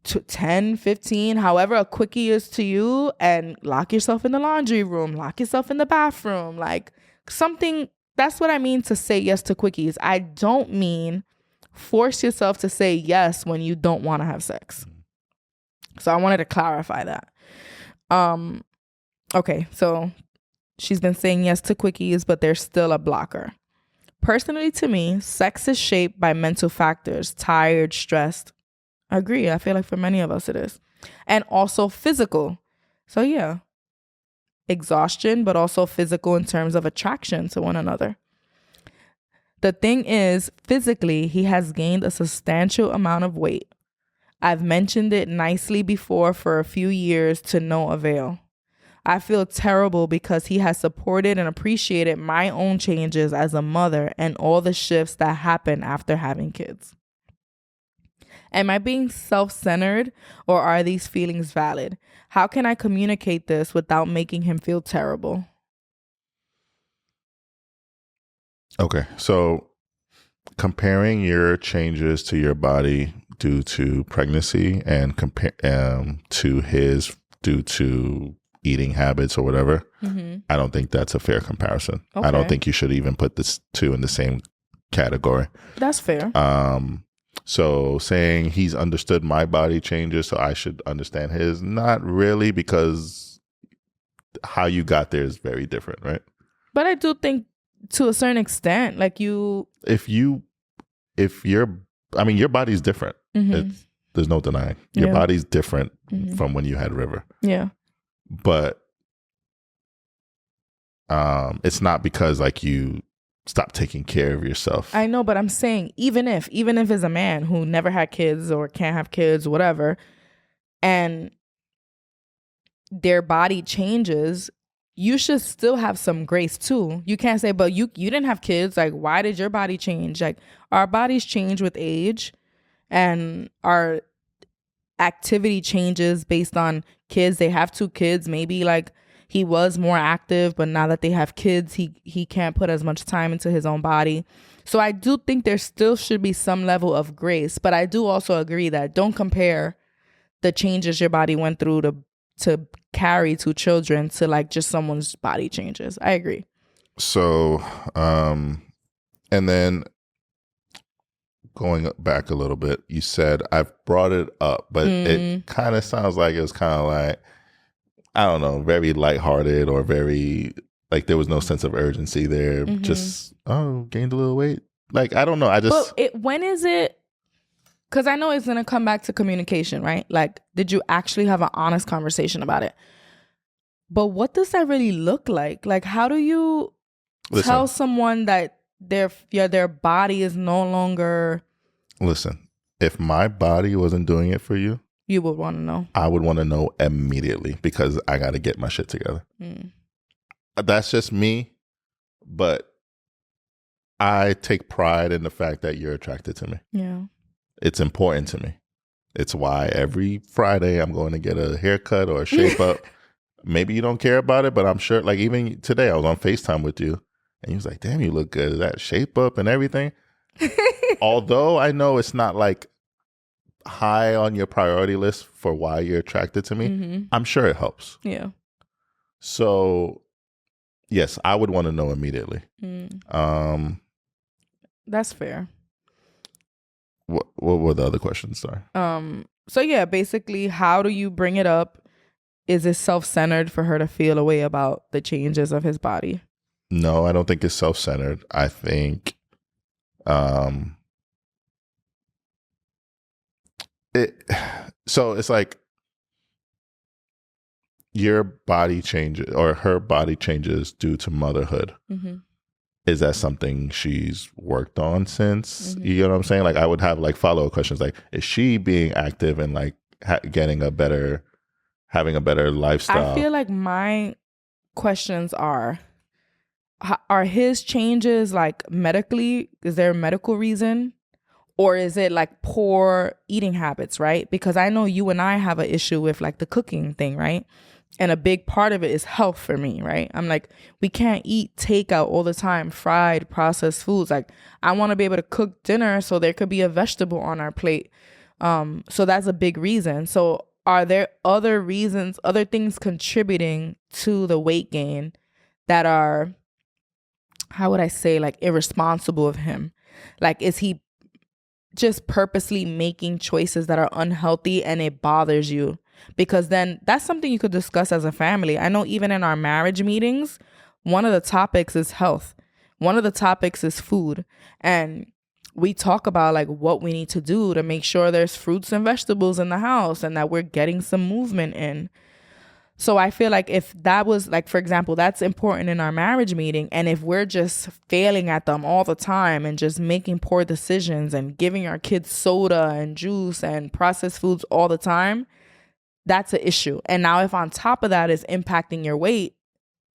to 10, 15, however a quickie is to you, and lock yourself in the laundry room, lock yourself in the bathroom, like something. That's what I mean to say yes to quickies. I don't mean force yourself to say yes when you don't want to have sex. So I wanted to clarify that. Okay, so she's been saying yes to quickies, but there's still a blocker. Personally, to me, sex is shaped by mental factors, tired, stressed. I agree. I feel like for many of us it is. And also physical. So yeah, exhaustion, but also physical in terms of attraction to one another. The thing is, physically, he has gained a substantial amount of weight. I've mentioned it nicely before for a few years to no avail. I feel terrible because he has supported and appreciated my own changes as a mother and all the shifts that happen after having kids. Am I being self-centered, or are these feelings valid? How can I communicate this without making him feel terrible? Okay, so comparing your changes to your body due to pregnancy and to his due to eating habits or whatever, I don't think that's a fair comparison. I don't think you should even put this two in the same category. That's fair. So saying he's understood my body changes, so I should understand his, not really, because how you got there is very different, right? But I do think to a certain extent, like your body's different. There's no denying. Your body's different from when you had River. Yeah. But it's not because like you stop taking care of yourself. I know, but I'm saying even if it's a man who never had kids or can't have kids, whatever, and their body changes, you should still have some grace too. You can't say, but you didn't have kids. Like, why did your body change? Like, our bodies change with age, and our activity changes based on kids. They have 2 kids. Maybe like he was more active, but now that they have kids, he can't put as much time into his own body. So I do think there still should be some level of grace, but I do also agree that don't compare the changes your body went through to carry 2 children to like just someone's body changes. I agree. So, and then going back a little bit, you said I've brought it up, but it kind of sounds like it was kind of like, I don't know, very lighthearted or very like there was no sense of urgency there. Just, gained a little weight. Like, I don't know. When is it? Because I know it's going to come back to communication, right? Like, did you actually have an honest conversation about it? But what does that really look like? Like, how do you tell someone that their body is no longer... Listen, if my body wasn't doing it for you, you would want to know. I would want to know immediately because I got to get my shit together. That's just me, but I take pride in the fact that you're attracted to me. Yeah. It's important to me. It's why every Friday I'm going to get a haircut or a shape up. Maybe you don't care about it, but I'm sure, like even today I was on FaceTime with you and you was like, damn, you look good. That shape up and everything. Although I know it's not like high on your priority list for why you're attracted to me, I'm sure it helps. Yeah. So yes, I would want to know immediately. That's fair. What were the other questions? Sorry. So yeah, basically, how do you bring it up? Is it self-centered for her to feel a way about the changes of his body? No, I don't think it's self-centered. I think so it's like your body changes or her body changes due to motherhood. Is that something she's worked on since? You know what I'm saying? Like I would have like follow-up questions like, is she being active and like having a better lifestyle? I feel like my questions are his changes like medically? Is there a medical reason? Or is it like poor eating habits, right? Because I know you and I have an issue with like the cooking thing, right? And a big part of it is health for me, right? I'm like, we can't eat takeout all the time, fried, processed foods. Like, I want to be able to cook dinner so there could be a vegetable on our plate. So that's a big reason. So are there other reasons, other things contributing to the weight gain that are, how would I say, like irresponsible of him? Like, is he just purposely making choices that are unhealthy and it bothers you? Because then that's something you could discuss as a family. I know even in our marriage meetings, one of the topics is health. One of the topics is food. And we talk about like what we need to do to make sure there's fruits and vegetables in the house and that we're getting some movement in. So I feel like if that was like, for example, that's important in our marriage meeting. And if we're just failing at them all the time and just making poor decisions and giving our kids soda and juice and processed foods all the time, that's an issue. And now if on top of that is impacting your weight,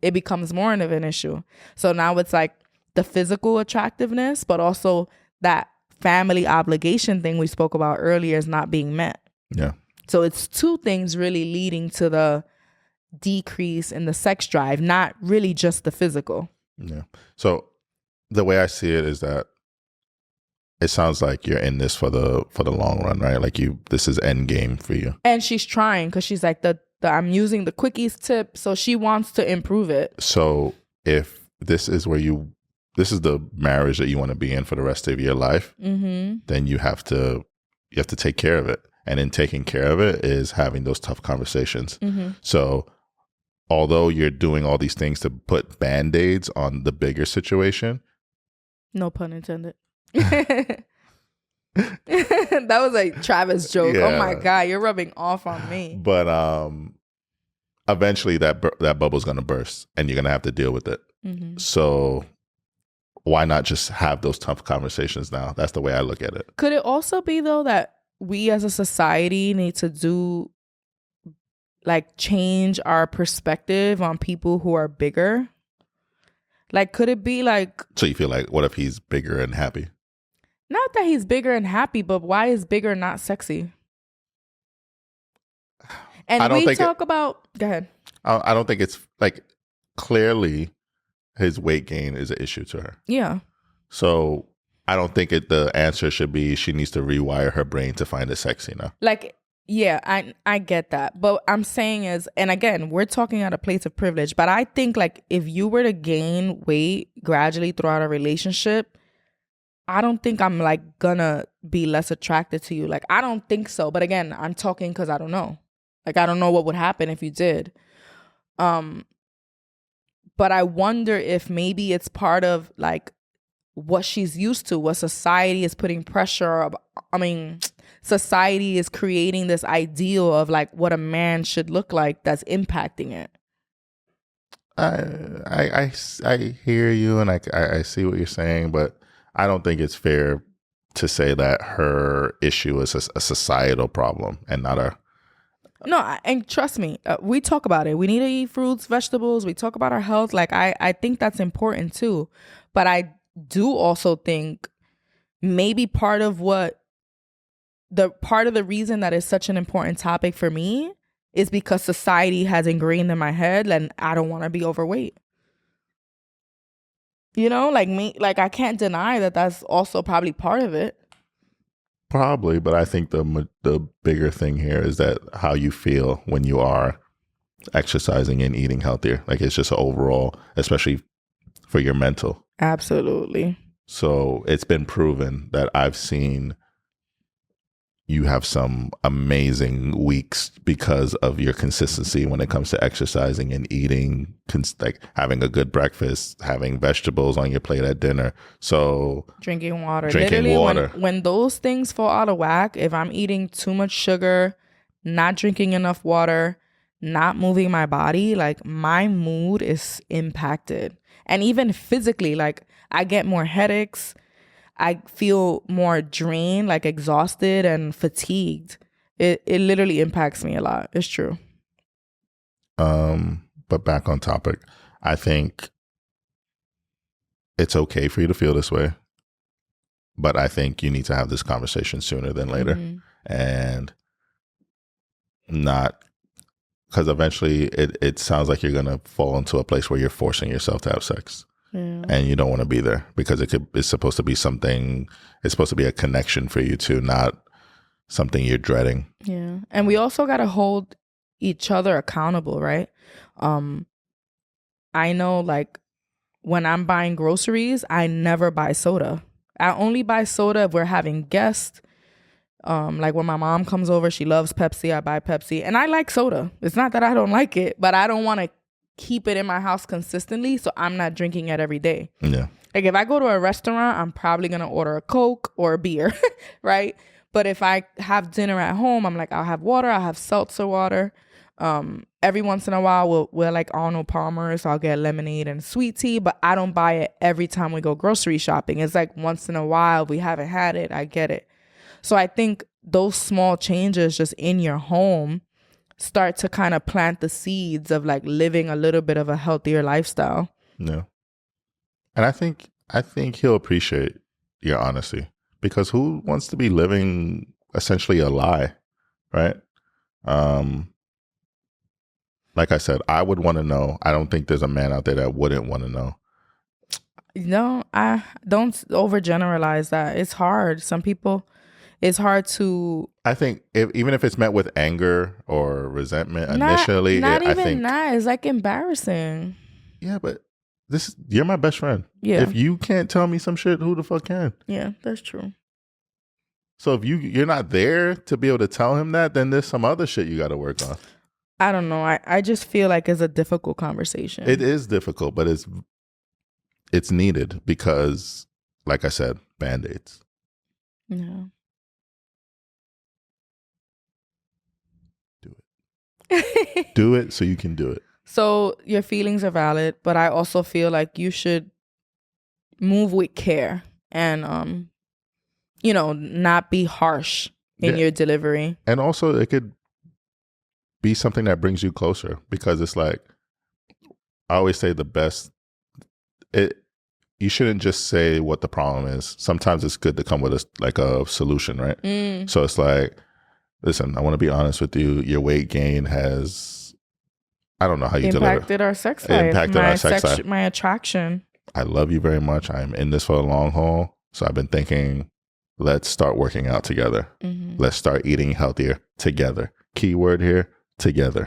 it becomes more of an issue. So now it's like the physical attractiveness, but also that family obligation thing we spoke about earlier is not being met. Yeah. So it's two things really leading to the decrease in the sex drive, not really just the physical. Yeah. So the way I see it is that it sounds like you're in this for the long run, right? Like this is end game for you. And she's trying because she's like I'm using the quickies tip, so she wants to improve it. So if this is this is the marriage that you want to be in for the rest of your life, then you have to take care of it. And in taking care of it is having those tough conversations. So although you're doing all these things to put Band-Aids on the bigger situation. No pun intended. That was a Travis joke. Yeah. Oh my God, you're rubbing off on me. But eventually that bubble's going to burst and you're going to have to deal with it. So why not just have those tough conversations now? That's the way I look at it. Could it also be though that we as a society need to change our perspective on people who are bigger? Like, could it be like... So you feel like, what if he's bigger and happy? Not that he's bigger and happy, but why is bigger not sexy? And we talk about... Go ahead. I don't think it's like, clearly his weight gain is an issue to her. Yeah. So I don't think the answer should be she needs to rewire her brain to find it sexy now. Like... Yeah, I get that. But I'm saying is, and again, we're talking at a place of privilege, but I think like if you were to gain weight gradually throughout a relationship, I don't think I'm like gonna be less attracted to you. Like, I don't think so. But again, I'm talking because I don't know. Like, I don't know what would happen if you did. But I wonder if maybe it's part of like what she's used to, what society is putting pressure. Society is creating this ideal of like what a man should look like that's impacting it. I hear you and I see what you're saying, but I don't think it's fair to say that her issue is a societal problem and not a... No, and trust me, we talk about it. We need to eat fruits, vegetables. We talk about our health. Like, I think that's important too. But I do also think maybe part of the reason that is such an important topic for me is because society has ingrained in my head and I don't want to be overweight. You know, like me, like I can't deny that that's also probably part of it. Probably, but I think the bigger thing here is that how you feel when you are exercising and eating healthier. Like, it's just overall, especially for your mental. Absolutely. So it's been proven that I've seen you have some amazing weeks because of your consistency when it comes to exercising and eating, like having a good breakfast, having vegetables on your plate at dinner. So drinking water. When those things fall out of whack, if I'm eating too much sugar, not drinking enough water, not moving my body, like my mood is impacted. And even physically, like I get more headaches. I feel more drained, like exhausted and fatigued. It literally impacts me a lot. It's true. But back on topic, I think it's okay for you to feel this way. But I think you need to have this conversation sooner than later. And not, because eventually it sounds like you're going to fall into a place where you're forcing yourself to have sex. Yeah. And you don't want to be there because it's supposed to be something, it's supposed to be a connection for you too, not something you're dreading. Yeah. And we also got to hold each other accountable, right? I know like when I'm buying groceries, I never buy soda. I only buy soda if we're having guests. Like when my mom comes over, she loves Pepsi, I buy Pepsi. And I like soda. It's not that I don't like it, but I don't want to keep it in my house consistently, so I'm not drinking it every day. Yeah. Like if I go to a restaurant, I'm probably going to order a Coke or a beer, right? But if I have dinner at home, I'm like, I'll have water, I'll have seltzer water. Every once in a while, we're like Arnold Palmer, so I'll get lemonade and sweet tea, but I don't buy it every time we go grocery shopping. It's like once in a while, we haven't had it, I get it. So I think those small changes just in your home start to kind of plant the seeds of like living a little bit of a healthier lifestyle. Yeah. And I think he'll appreciate your honesty because who wants to be living essentially a lie, right? Like I said, I would want to know. I don't think there's a man out there that wouldn't want to know. No, I don't overgeneralize that. It's hard. Some people, it's hard to. I think even if it's met with anger or resentment initially, not I even think that. It's like embarrassing. yeah, but you're my best friend. Yeah. If you can't tell me some shit, who the fuck can? Yeah, that's true. So if you're not there to be able to tell him that, then there's some other shit you got to work on. I don't know. I just feel like it's a difficult conversation. It is difficult, but it's needed because, like I said, Band-Aids. Yeah. Do it. Do it so you can do it. So your feelings are valid, but I also feel like you should move with care and not be harsh in your delivery. And also it could be something that brings you closer, because it's like, I always say you shouldn't just say what the problem is. Sometimes it's good to come with a solution, right? So it's like, listen, I want to be honest with you. Your weight gain has, I don't know how you impacted our sex life. My attraction. I love you very much. I'm in this for the long haul. So I've been thinking, let's start working out together. Let's start eating healthier together. Keyword here, together.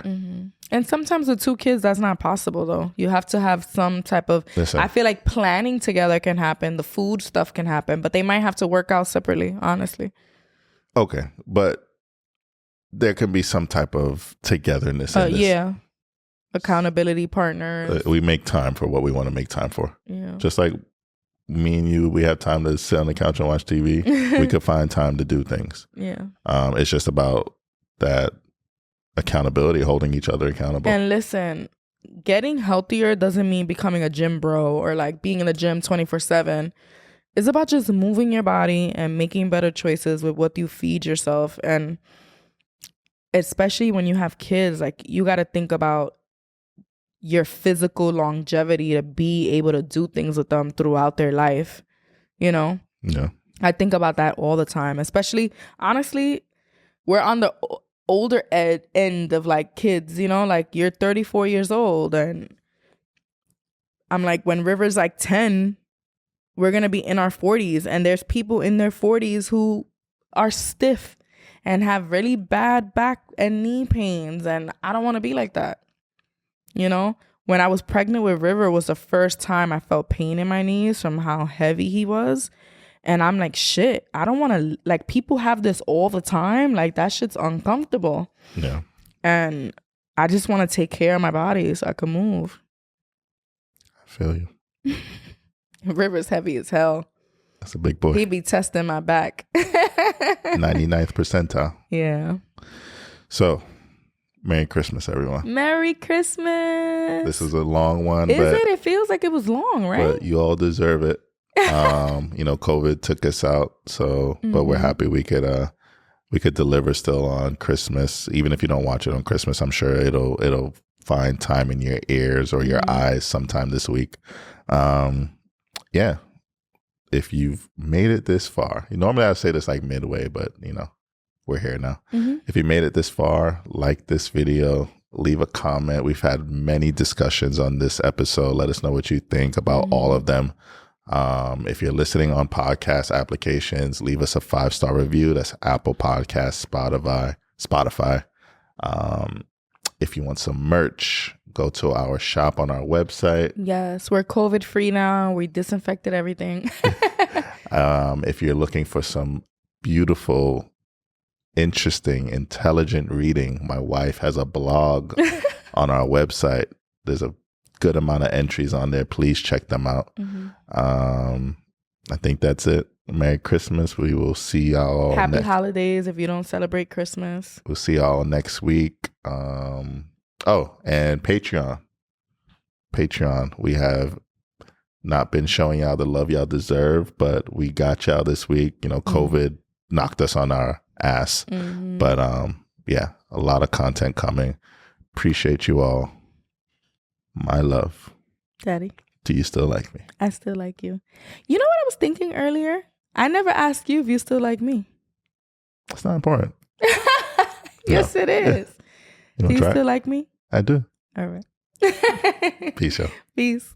And sometimes with 2 kids, that's not possible, though. You have to have some type of... Listen, I feel like planning together can happen. The food stuff can happen. But they might have to work out separately, honestly. Okay. But there can be some type of togetherness in this. Yeah. Accountability partners. We make time for what we want to make time for. Yeah. Just like me and you, we have time to sit on the couch and watch TV. We could find time to do things. Yeah. It's just about that accountability, holding each other accountable. And listen, getting healthier doesn't mean becoming a gym bro or like being in the gym 24/7. It's about just moving your body and making better choices with what you feed yourself. And especially when you have kids, like, you got to think about your physical longevity to be able to do things with them throughout their life, Yeah. I think about that all the time, especially, honestly, we're on the older end of like kids, like you're 34 years old, and I'm like, when River's like 10, we're gonna be in our 40s, and there's people in their 40s who are stiff and have really bad back and knee pains, and I don't want to be like that. When I was pregnant with River was the first time I felt pain in my knees from how heavy he was. And I'm like, shit, I don't want to, like, people have this all the time. Like, that shit's uncomfortable. Yeah. And I just want to take care of my body so I can move. I feel you. River's heavy as hell. That's a big boy. He be testing my back. 99th percentile. Yeah. So, Merry Christmas, everyone. Merry Christmas. This is a long one. Is it? It feels like it was long, right? But you all deserve it. COVID took us out, so but we're happy we could deliver still on Christmas. Even if you don't watch it on Christmas, I'm sure it'll find time in your ears or your eyes sometime this week. Yeah. If you've made it this far, normally I say this like midway, but we're here now. If you made it this far, like this video, leave a comment. We've had many discussions on this episode. Let us know what you think about all of them. If you're listening on podcast applications, leave us a 5-star review. That's Apple Podcasts, Spotify. If you want some merch, go to our shop on our website. Yes, we're COVID free now. We disinfected everything. If you're looking for some beautiful, interesting, intelligent reading, my wife has a blog on our website. There's a good amount of entries on there. Please check them out. I think that's it. Merry Christmas. We will see y'all. Happy holidays if you don't celebrate Christmas. We'll see y'all next week. And Patreon. We have not been showing y'all the love y'all deserve, but we got y'all this week. COVID knocked us on our ass. But a lot of content coming. Appreciate you all. My love. Daddy. Do you still like me? I still like you. You know what I was thinking earlier? I never asked you if you still like me. It's not important. Yes, it is. You Do you try still it? like me? I do. All right. Peace out. Peace.